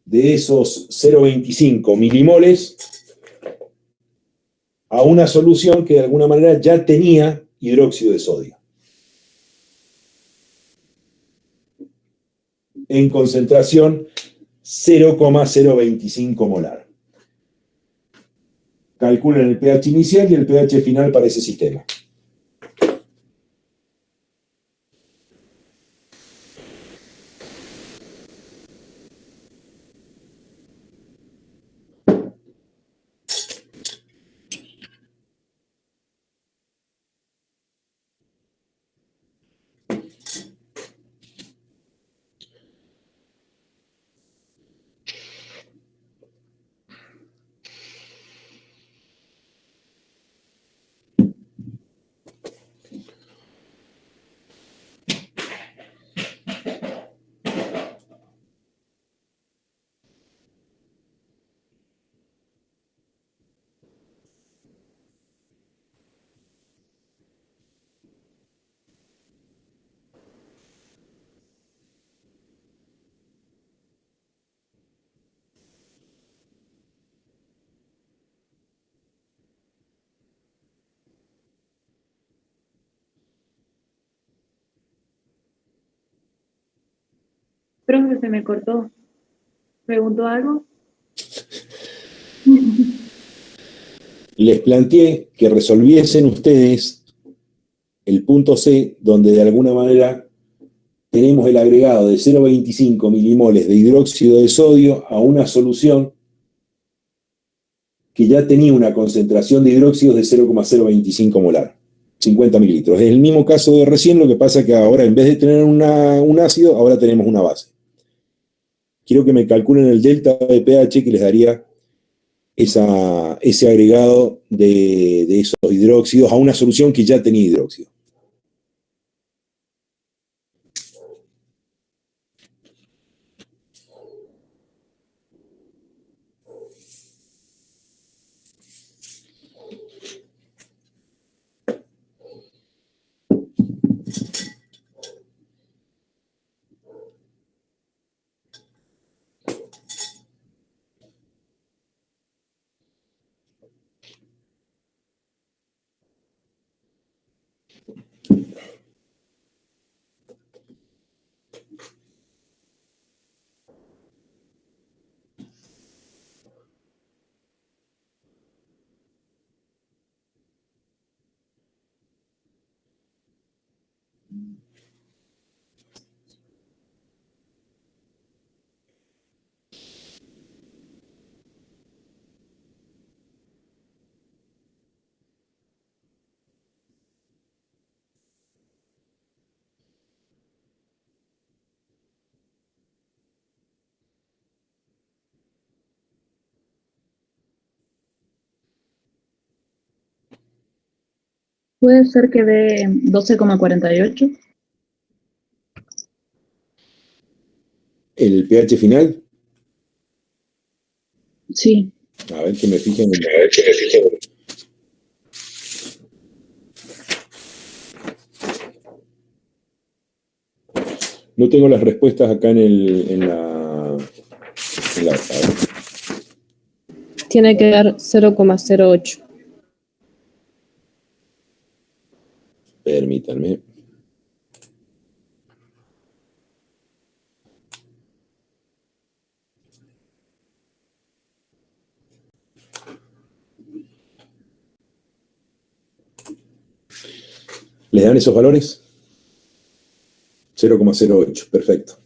de esos 0,25 milimoles a una solución que de alguna manera ya tenía hidróxido de sodio en concentración 0,025 molar. Calculan el pH inicial y el pH final para ese sistema. Profe, se me cortó. ¿Preguntó algo? Les planteé que resolviesen ustedes el punto C, donde de alguna manera tenemos el agregado de 0,25 milimoles de hidróxido de sodio a una solución que ya tenía una concentración de hidróxidos de 0,025 molar, 50 mililitros. Es el mismo caso de recién, lo que pasa que ahora en vez de tener un ácido, ahora tenemos una base. Quiero que me calculen el delta de pH que les daría ese agregado de esos hidróxidos a una solución que ya tenía hidróxido. Puede ser que dé 12,48. ¿El pH final? Sí. A ver que me fijen. No tengo las respuestas acá en la. Tiene que dar 0,08. Permítanme. ¿Les dan esos valores? 0,08, perfecto.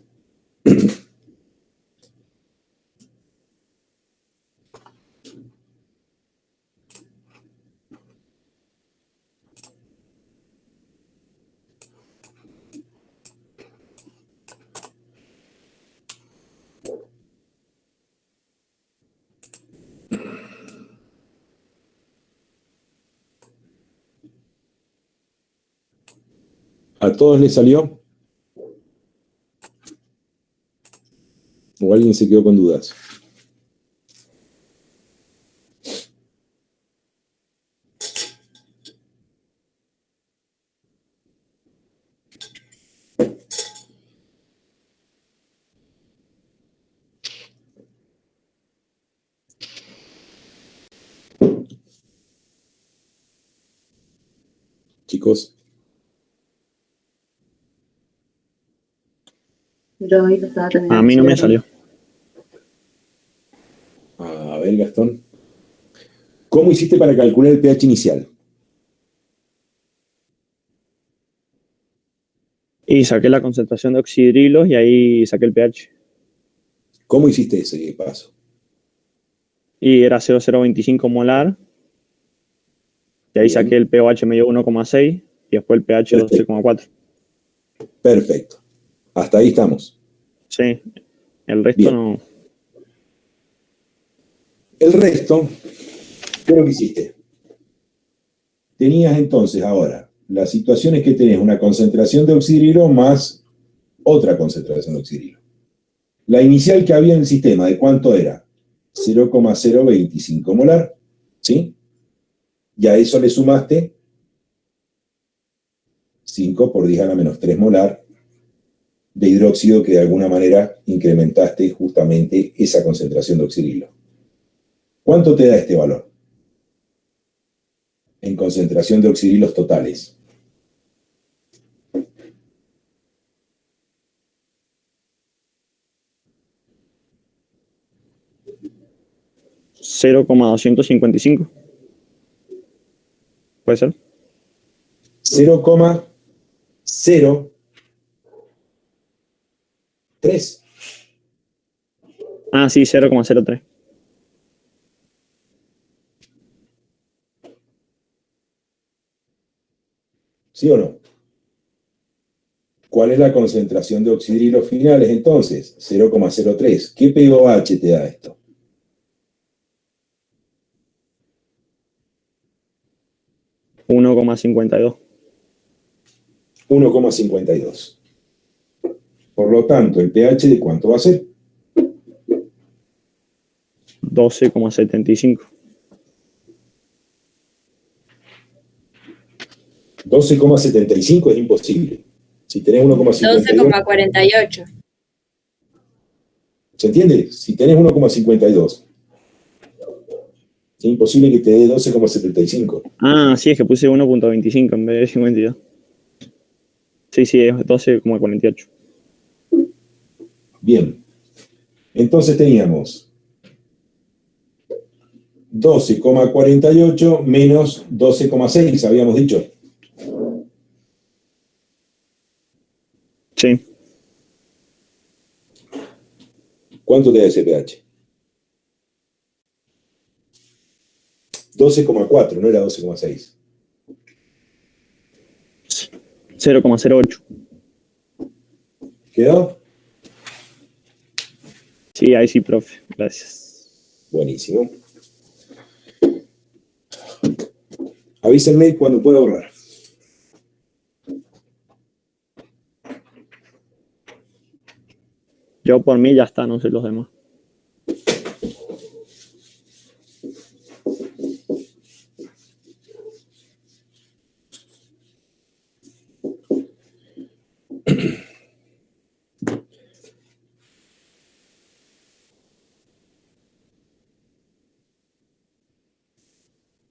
¿A todos les salió? ¿O alguien se quedó con dudas? Chicos. Yo ahí lo estaba terminando. A mí no me salió. ver, Gastón. ¿Cómo hiciste para calcular el pH inicial? Y saqué la concentración de oxidrilos y ahí saqué el pH. ¿Cómo hiciste ese paso? Y era 0,025 molar. Y ahí Bien. saqué el pOH me dio 1,6 y después el pH 12,4. Perfecto. Hasta ahí estamos. Sí. El resto Bien. no. El resto, ¿qué es lo que hiciste? Tenías entonces ahora, la situación es que tenés una concentración de oxidrilo más otra concentración de oxidrilo. La inicial que había en el sistema, ¿de cuánto era? 0,025 molar, ¿sí? Y a eso le sumaste 5 por 10 a la menos 3 molar de hidróxido, que de alguna manera incrementaste justamente esa concentración de oxidrilo. ¿Cuánto te da este valor? En concentración de oxidrilos totales. $0,255. ¿Puede ser? 0,03. Ah, sí, 0,03. ¿Sí o no? ¿Cuál es la concentración de oxidrilos finales entonces? 0,03. ¿Qué pOH te da esto? $1,52. 1,52. Por lo tanto, ¿el pH de cuánto va a ser? 12,75. 12,75 es imposible. Si tenés 1,52... 12,48. ¿Se entiende? Si tenés 1,52, es imposible que te dé 12,75. Ah, sí, es que puse 1,25 en vez de 52. Sí, sí, es 12,48. Bien. Entonces teníamos 12,48 menos 12,6, habíamos dicho. Sí. ¿Cuánto te da ese pH? 12,4, no era 12,6. 0,08. ¿Quedó? Sí, ahí sí, profe. Gracias. Buenísimo. Avísenme cuando pueda borrar. Yo por mí ya está, no sé los demás.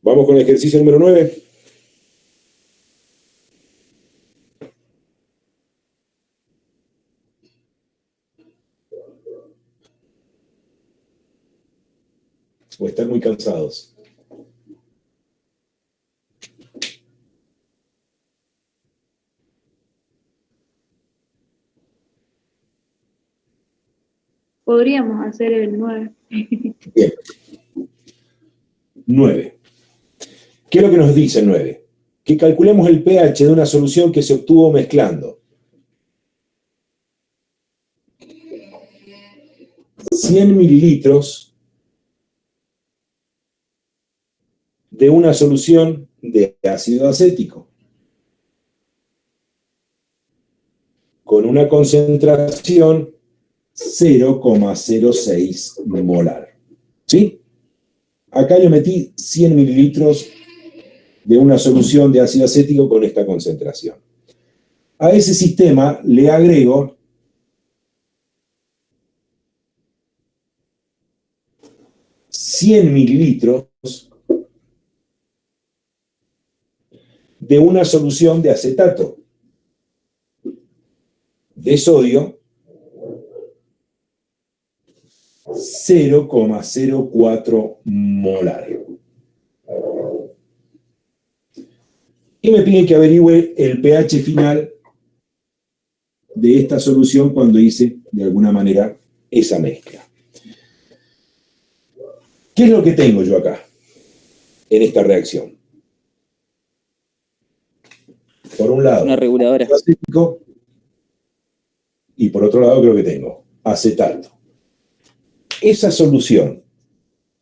Vamos con el ejercicio número 9. O están muy cansados. Podríamos hacer el 9. Bien. 9. ¿Qué es lo que nos dice el 9? Que calculemos el pH de una solución que se obtuvo mezclando 100 mililitros de una solución de ácido acético con una concentración 0,06 molar. ¿Sí? Acá yo metí 100 mililitros de una solución de ácido acético con esta concentración. A ese sistema le agrego 100 mililitros de una solución de acetato de sodio 0,04 molar. Y me piden que averigüe el pH final de esta solución cuando hice, de alguna manera, esa mezcla. ¿Qué es lo que tengo yo acá, en esta reacción? Por un lado, Una reguladora. acético, y por otro lado creo que tengo acetato. Esa solución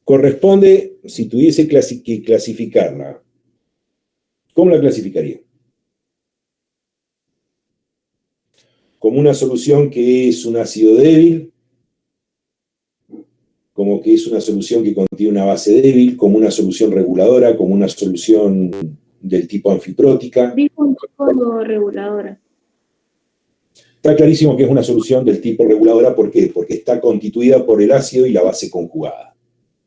corresponde, si tuviese que clasificarla, ¿cómo la clasificaría? Como una solución que es un ácido débil, como que es una solución que contiene una base débil, como una solución reguladora, como una solución del tipo anfiprótica. Dijo un tipo reguladora. Está clarísimo que es una solución del tipo reguladora, ¿por qué? Porque está constituida por el ácido y la base conjugada.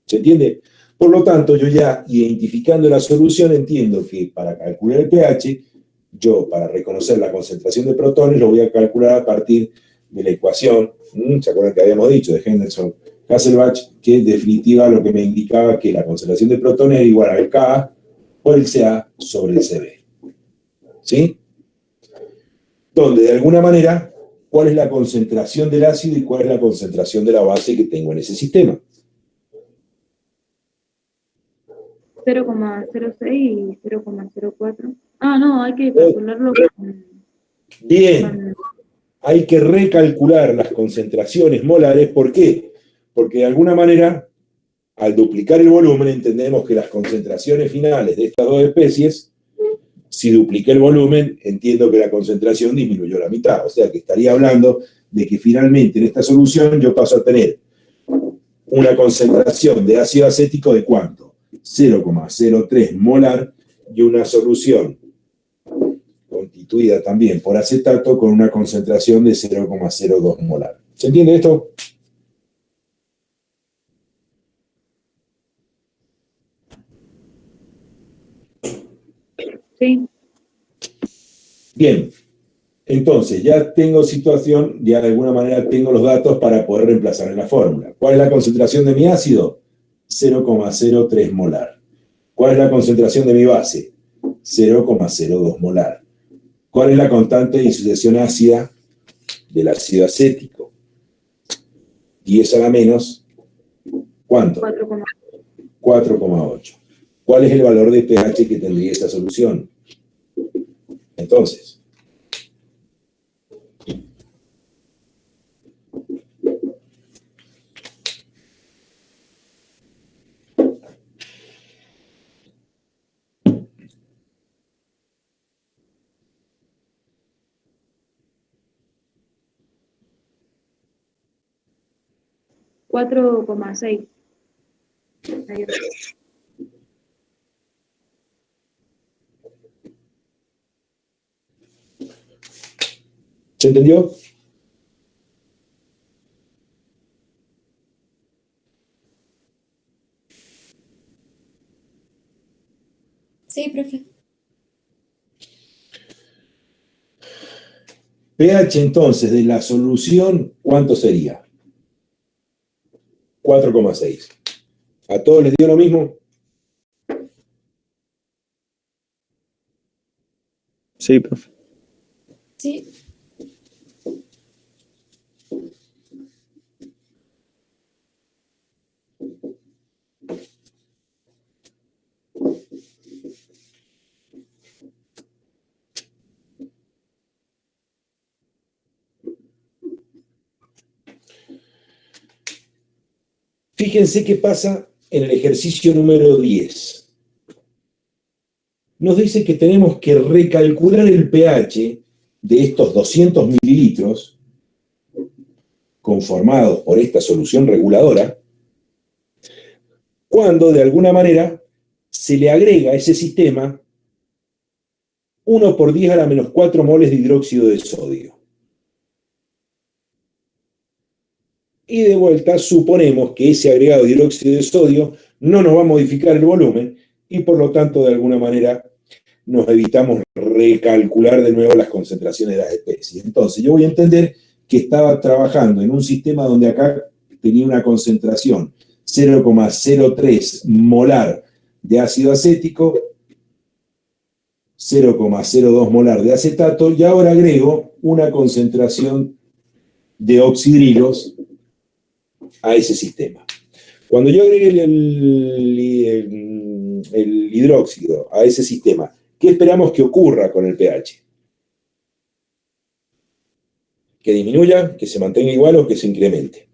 ¿Se entiende? Por lo tanto, yo ya identificando la solución entiendo que para calcular el pH, yo para reconocer la concentración de protones lo voy a calcular a partir de la ecuación, ¿se acuerdan que habíamos dicho? De Henderson-Hasselbalch, que en definitiva lo que me indicaba que la concentración de protones era igual al Ka por el Ca sobre el Cb. ¿Sí? Donde de alguna manera, ¿cuál es la concentración del ácido y cuál es la concentración de la base que tengo en ese sistema? 0,06 y 0,04. Ah, no, hay que calcularlo con... Bien, hay que recalcular las concentraciones molares. ¿Por qué? Porque de alguna manera, al duplicar el volumen, entendemos que las concentraciones finales de estas dos especies, si dupliqué el volumen, entiendo que la concentración disminuyó la mitad. O sea que estaría hablando de que finalmente en esta solución yo paso a tener una concentración de ácido acético de ¿cuánto? 0,03 molar y una solución constituida también por acetato con una concentración de 0,02 molar. ¿Se entiende esto? Sí. Bien, entonces ya tengo situación, ya de alguna manera tengo los datos para poder reemplazar en la fórmula. ¿Cuál es la concentración de mi ácido? 0,03 molar. ¿Cuál es la concentración de mi base? 0,02 molar. ¿Cuál es la constante de disociación ácida del ácido acético? 10 a la menos, ¿cuánto? 4,8. ¿Cuál es el valor de pH que tendría esa solución? Entonces, $4,6. ¿se entendió? Sí, profe. pH entonces de la solución, ¿cuánto sería? 4,6. ¿A todos les dio lo mismo? Sí, profe. Sí. Fíjense qué pasa en el ejercicio número 10. Nos dice que tenemos que recalcular el pH de estos 200 mililitros conformados por esta solución reguladora, cuando de alguna manera se le agrega a ese sistema 1 por 10 a la menos 4 moles de hidróxido de sodio. Y de vuelta suponemos que ese agregado de hidróxido de sodio no nos va a modificar el volumen y por lo tanto de alguna manera nos evitamos recalcular de nuevo las concentraciones de las especies. Entonces yo voy a entender que estaba trabajando en un sistema donde acá tenía una concentración 0,03 molar de ácido acético, 0,02 molar de acetato, y ahora agrego una concentración de oxidrilos a ese sistema. Cuando yo agregue el hidróxido a ese sistema, ¿qué esperamos que ocurra con el pH? ¿Que disminuya, que se mantenga igual o que se incremente?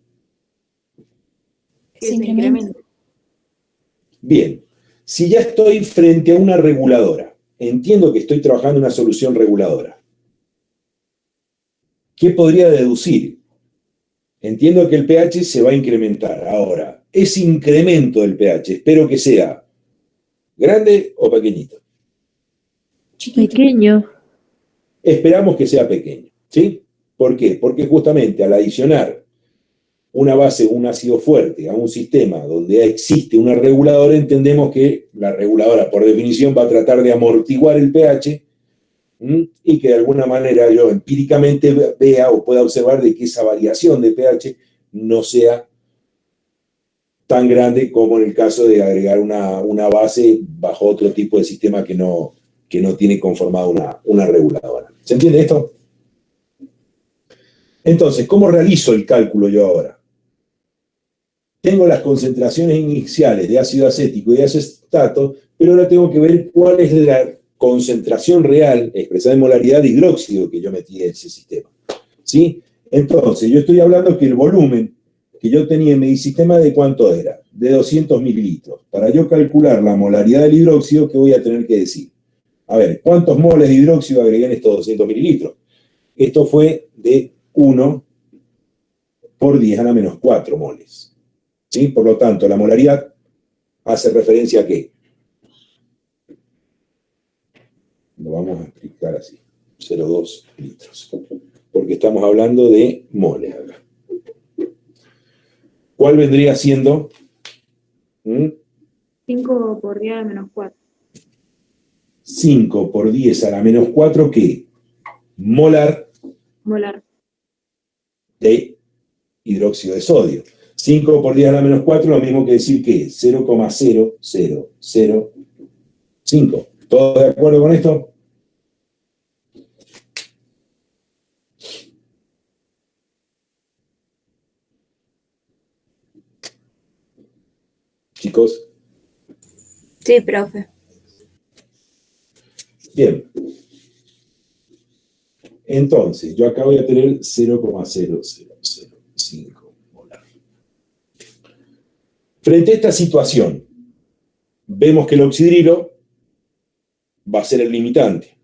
Que se incremente. Bien, si ya estoy frente a una reguladora, entiendo que estoy trabajando en una solución reguladora. ¿Qué podría deducir? Entiendo que el pH se va a incrementar. Ahora, ese incremento del pH, espero que sea grande o pequeñito. Pequeño. Esperamos que sea pequeño, ¿sí? ¿Por qué? Porque justamente al adicionar una base, un ácido fuerte a un sistema donde existe una reguladora, entendemos que la reguladora, por definición, va a tratar de amortiguar el pH y que de alguna manera yo empíricamente vea o pueda observar de que esa variación de pH no sea tan grande como en el caso de agregar una base bajo otro tipo de sistema que no tiene conformada una reguladora. ¿Se entiende esto? Entonces, ¿cómo realizo el cálculo yo ahora? Tengo las concentraciones iniciales de ácido acético y de acetato, pero ahora tengo que ver cuál es la concentración real, expresada en molaridad, de hidróxido que yo metí en ese sistema. ¿Sí? Entonces, yo estoy hablando que el volumen que yo tenía en mi sistema, ¿de cuánto era? De 200 mililitros. Para yo calcular la molaridad del hidróxido, ¿qué voy a tener que decir? A ver, ¿cuántos moles de hidróxido agregué en estos 200 mililitros? Esto fue de 1 por 10 a la menos 4 moles. ¿Sí? Por lo tanto, la molaridad hace referencia a ¿qué? Lo vamos a explicar así. 0,2 litros. Porque estamos hablando de moles acá. ¿Cuál vendría siendo? 5 por 10 a la menos 4. 5 por 10 a la menos 4, ¿qué? Molar de hidróxido de sodio. 5 por 10 a la menos 4, lo mismo que decir que 0,0005. ¿Todos de acuerdo con esto? Chicos. Sí, profe. Bien. Entonces, yo acá voy a tener 0,0005 molar. Frente a esta situación, vemos que el oxidrilo va a ser el limitante.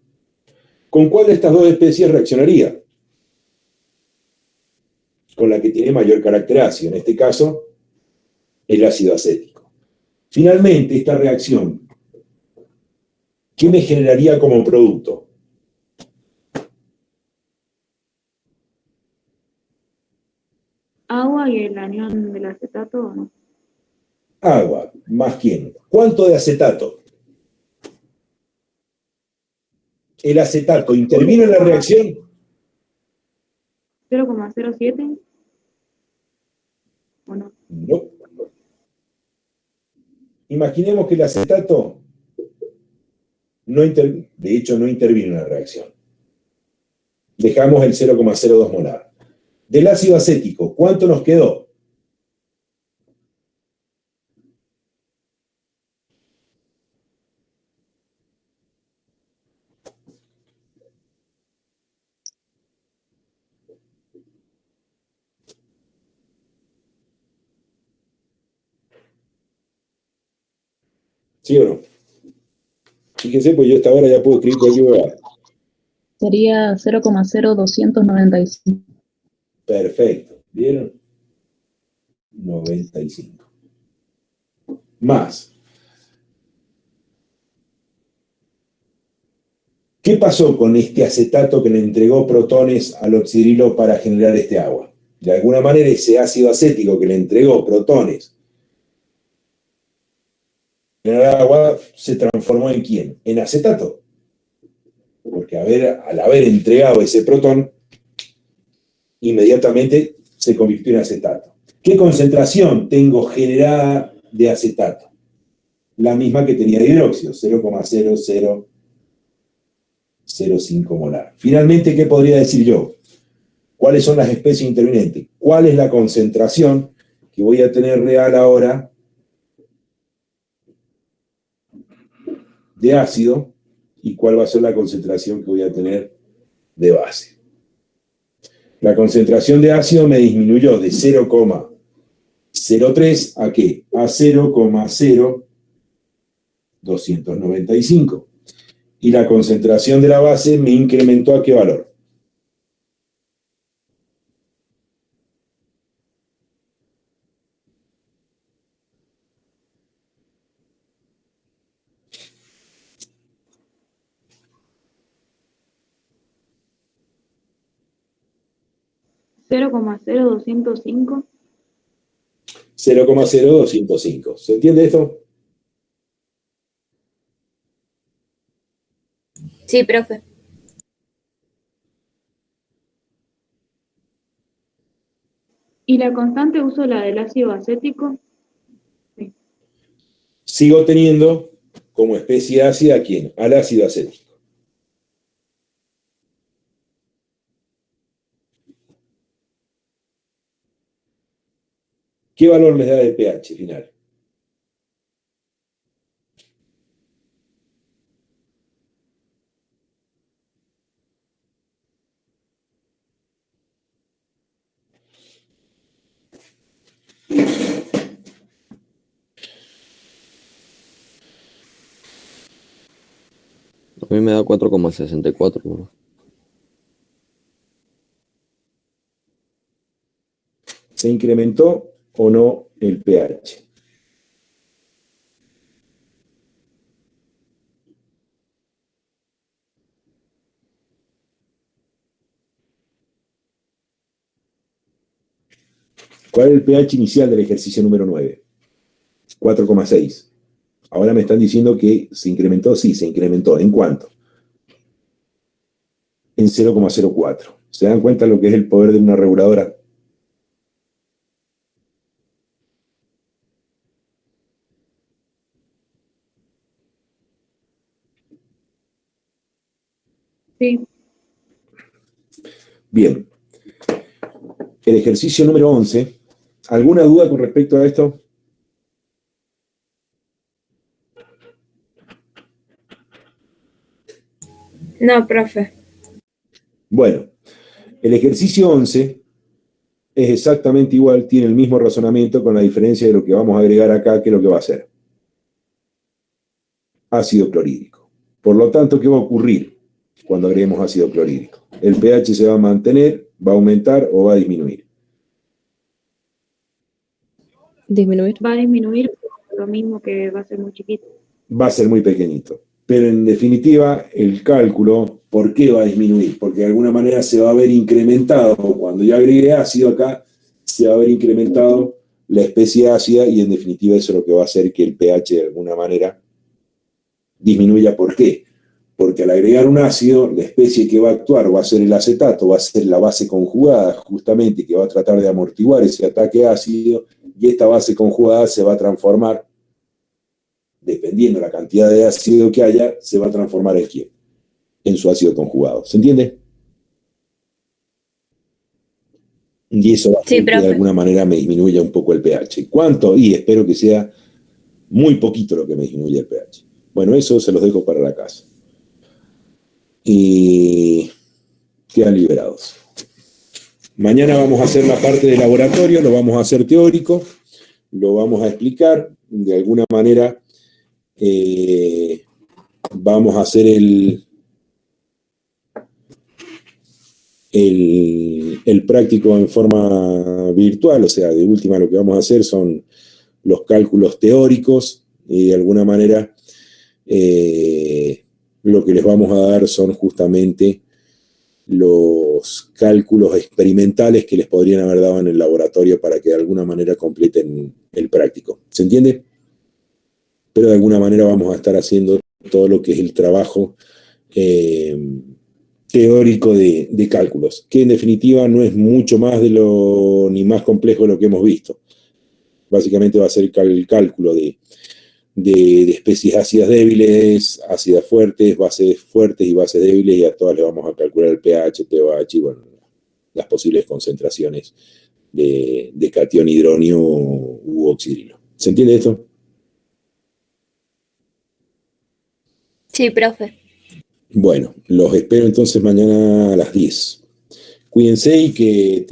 ¿Con cuál de estas dos especies reaccionaría? Con la que tiene mayor carácter ácido, en este caso, el ácido acético. Finalmente, esta reacción, ¿qué me generaría como producto? ¿Agua y el anión del acetato o no? Agua, ¿más quién? ¿Cuánto de acetato? ¿El acetato intervino en la reacción? 0,07 ¿o no? No. Imaginemos que el acetato de hecho no intervino en la reacción. Dejamos el 0,02 molar. Del ácido acético, ¿cuánto nos quedó? ¿Sí o no? Fíjense, pues yo hasta ahora ya puedo escribir cualquier lugar. Sería 0,0295. Perfecto. ¿Vieron? 95. Más. ¿Qué pasó con este acetato que le entregó protones al oxidrilo para generar este agua? De alguna manera ese ácido acético que le entregó protones en el agua se transformó ¿en quién? En acetato. Porque al haber entregado ese protón, inmediatamente se convirtió en acetato. ¿Qué concentración tengo generada de acetato? La misma que tenía de hidróxido, 0,0005 molar. Finalmente, ¿qué podría decir yo? ¿Cuáles son las especies intervinientes? ¿Cuál es la concentración que voy a tener real ahora de ácido y cuál va a ser la concentración que voy a tener de base? La concentración de ácido me disminuyó de 0,03 ¿a qué? A 0,0295. Y la concentración de la base me incrementó ¿a qué valor? ¿0,0205? 0,0205. ¿Se entiende esto? Sí, profe. ¿Y la constante uso la del ácido acético? Sigo teniendo como especie ácida ¿a quién? Al ácido acético. ¿Qué valor les da de pH final? A mí me da 4,64, bro. ¿Se incrementó o no el pH? ¿Cuál es el pH inicial del ejercicio número 9? 4,6. Ahora me están diciendo que se incrementó. Sí, se incrementó. ¿En cuánto? En 0,04. ¿Se dan cuenta lo que es el poder de una reguladora? Sí. Bien. El ejercicio número 11. ¿Alguna duda con respecto a esto? No, profe. Bueno, el ejercicio 11 es exactamente igual, tiene el mismo razonamiento con la diferencia de lo que vamos a agregar acá, que es lo que va a ser ácido clorhídrico. Por lo tanto, ¿qué va a ocurrir cuando agreguemos ácido clorhídrico? El pH se va a mantener, va a aumentar o va a disminuir. Disminuir. Va a disminuir lo mismo que va a ser muy chiquito. Va a ser muy pequeñito. Pero en definitiva, el cálculo, ¿por qué va a disminuir? Porque de alguna manera se va a ver incrementado. Cuando yo agregue ácido acá, se va a ver incrementado la especie ácida y en definitiva eso es lo que va a hacer que el pH de alguna manera disminuya. ¿Por qué? Porque al agregar un ácido, la especie que va a actuar va a ser el acetato, va a ser la base conjugada justamente que va a tratar de amortiguar ese ataque ácido y esta base conjugada se va a transformar, dependiendo de la cantidad de ácido que haya, se va a transformar en ¿quién? En su ácido conjugado. ¿Se entiende? Y eso va a hacer que de alguna manera me disminuya un poco el pH. ¿Cuánto? Y espero que sea muy poquito lo que me disminuya el pH. Bueno, eso se los dejo para la casa. Y quedan liberados. Mañana vamos a hacer la parte de laboratorio, lo vamos a hacer teórico, lo vamos a explicar, de alguna manera vamos a hacer el práctico en forma virtual, o sea, de última lo que vamos a hacer son los cálculos teóricos y de alguna manera lo que les vamos a dar son justamente los cálculos experimentales que les podrían haber dado en el laboratorio para que de alguna manera completen el práctico. ¿Se entiende? Pero de alguna manera vamos a estar haciendo todo lo que es el trabajo teórico de cálculos, que en definitiva no es mucho más ni más complejo de lo que hemos visto. Básicamente va a ser el cálculo de especies ácidas débiles, ácidas fuertes y bases débiles, y a todas le vamos a calcular el pH, pOH y bueno, las posibles concentraciones de catión hidronio u oxidrilo. ¿Se entiende esto? Sí, profe. Bueno, los espero entonces mañana a las 10. Cuídense y que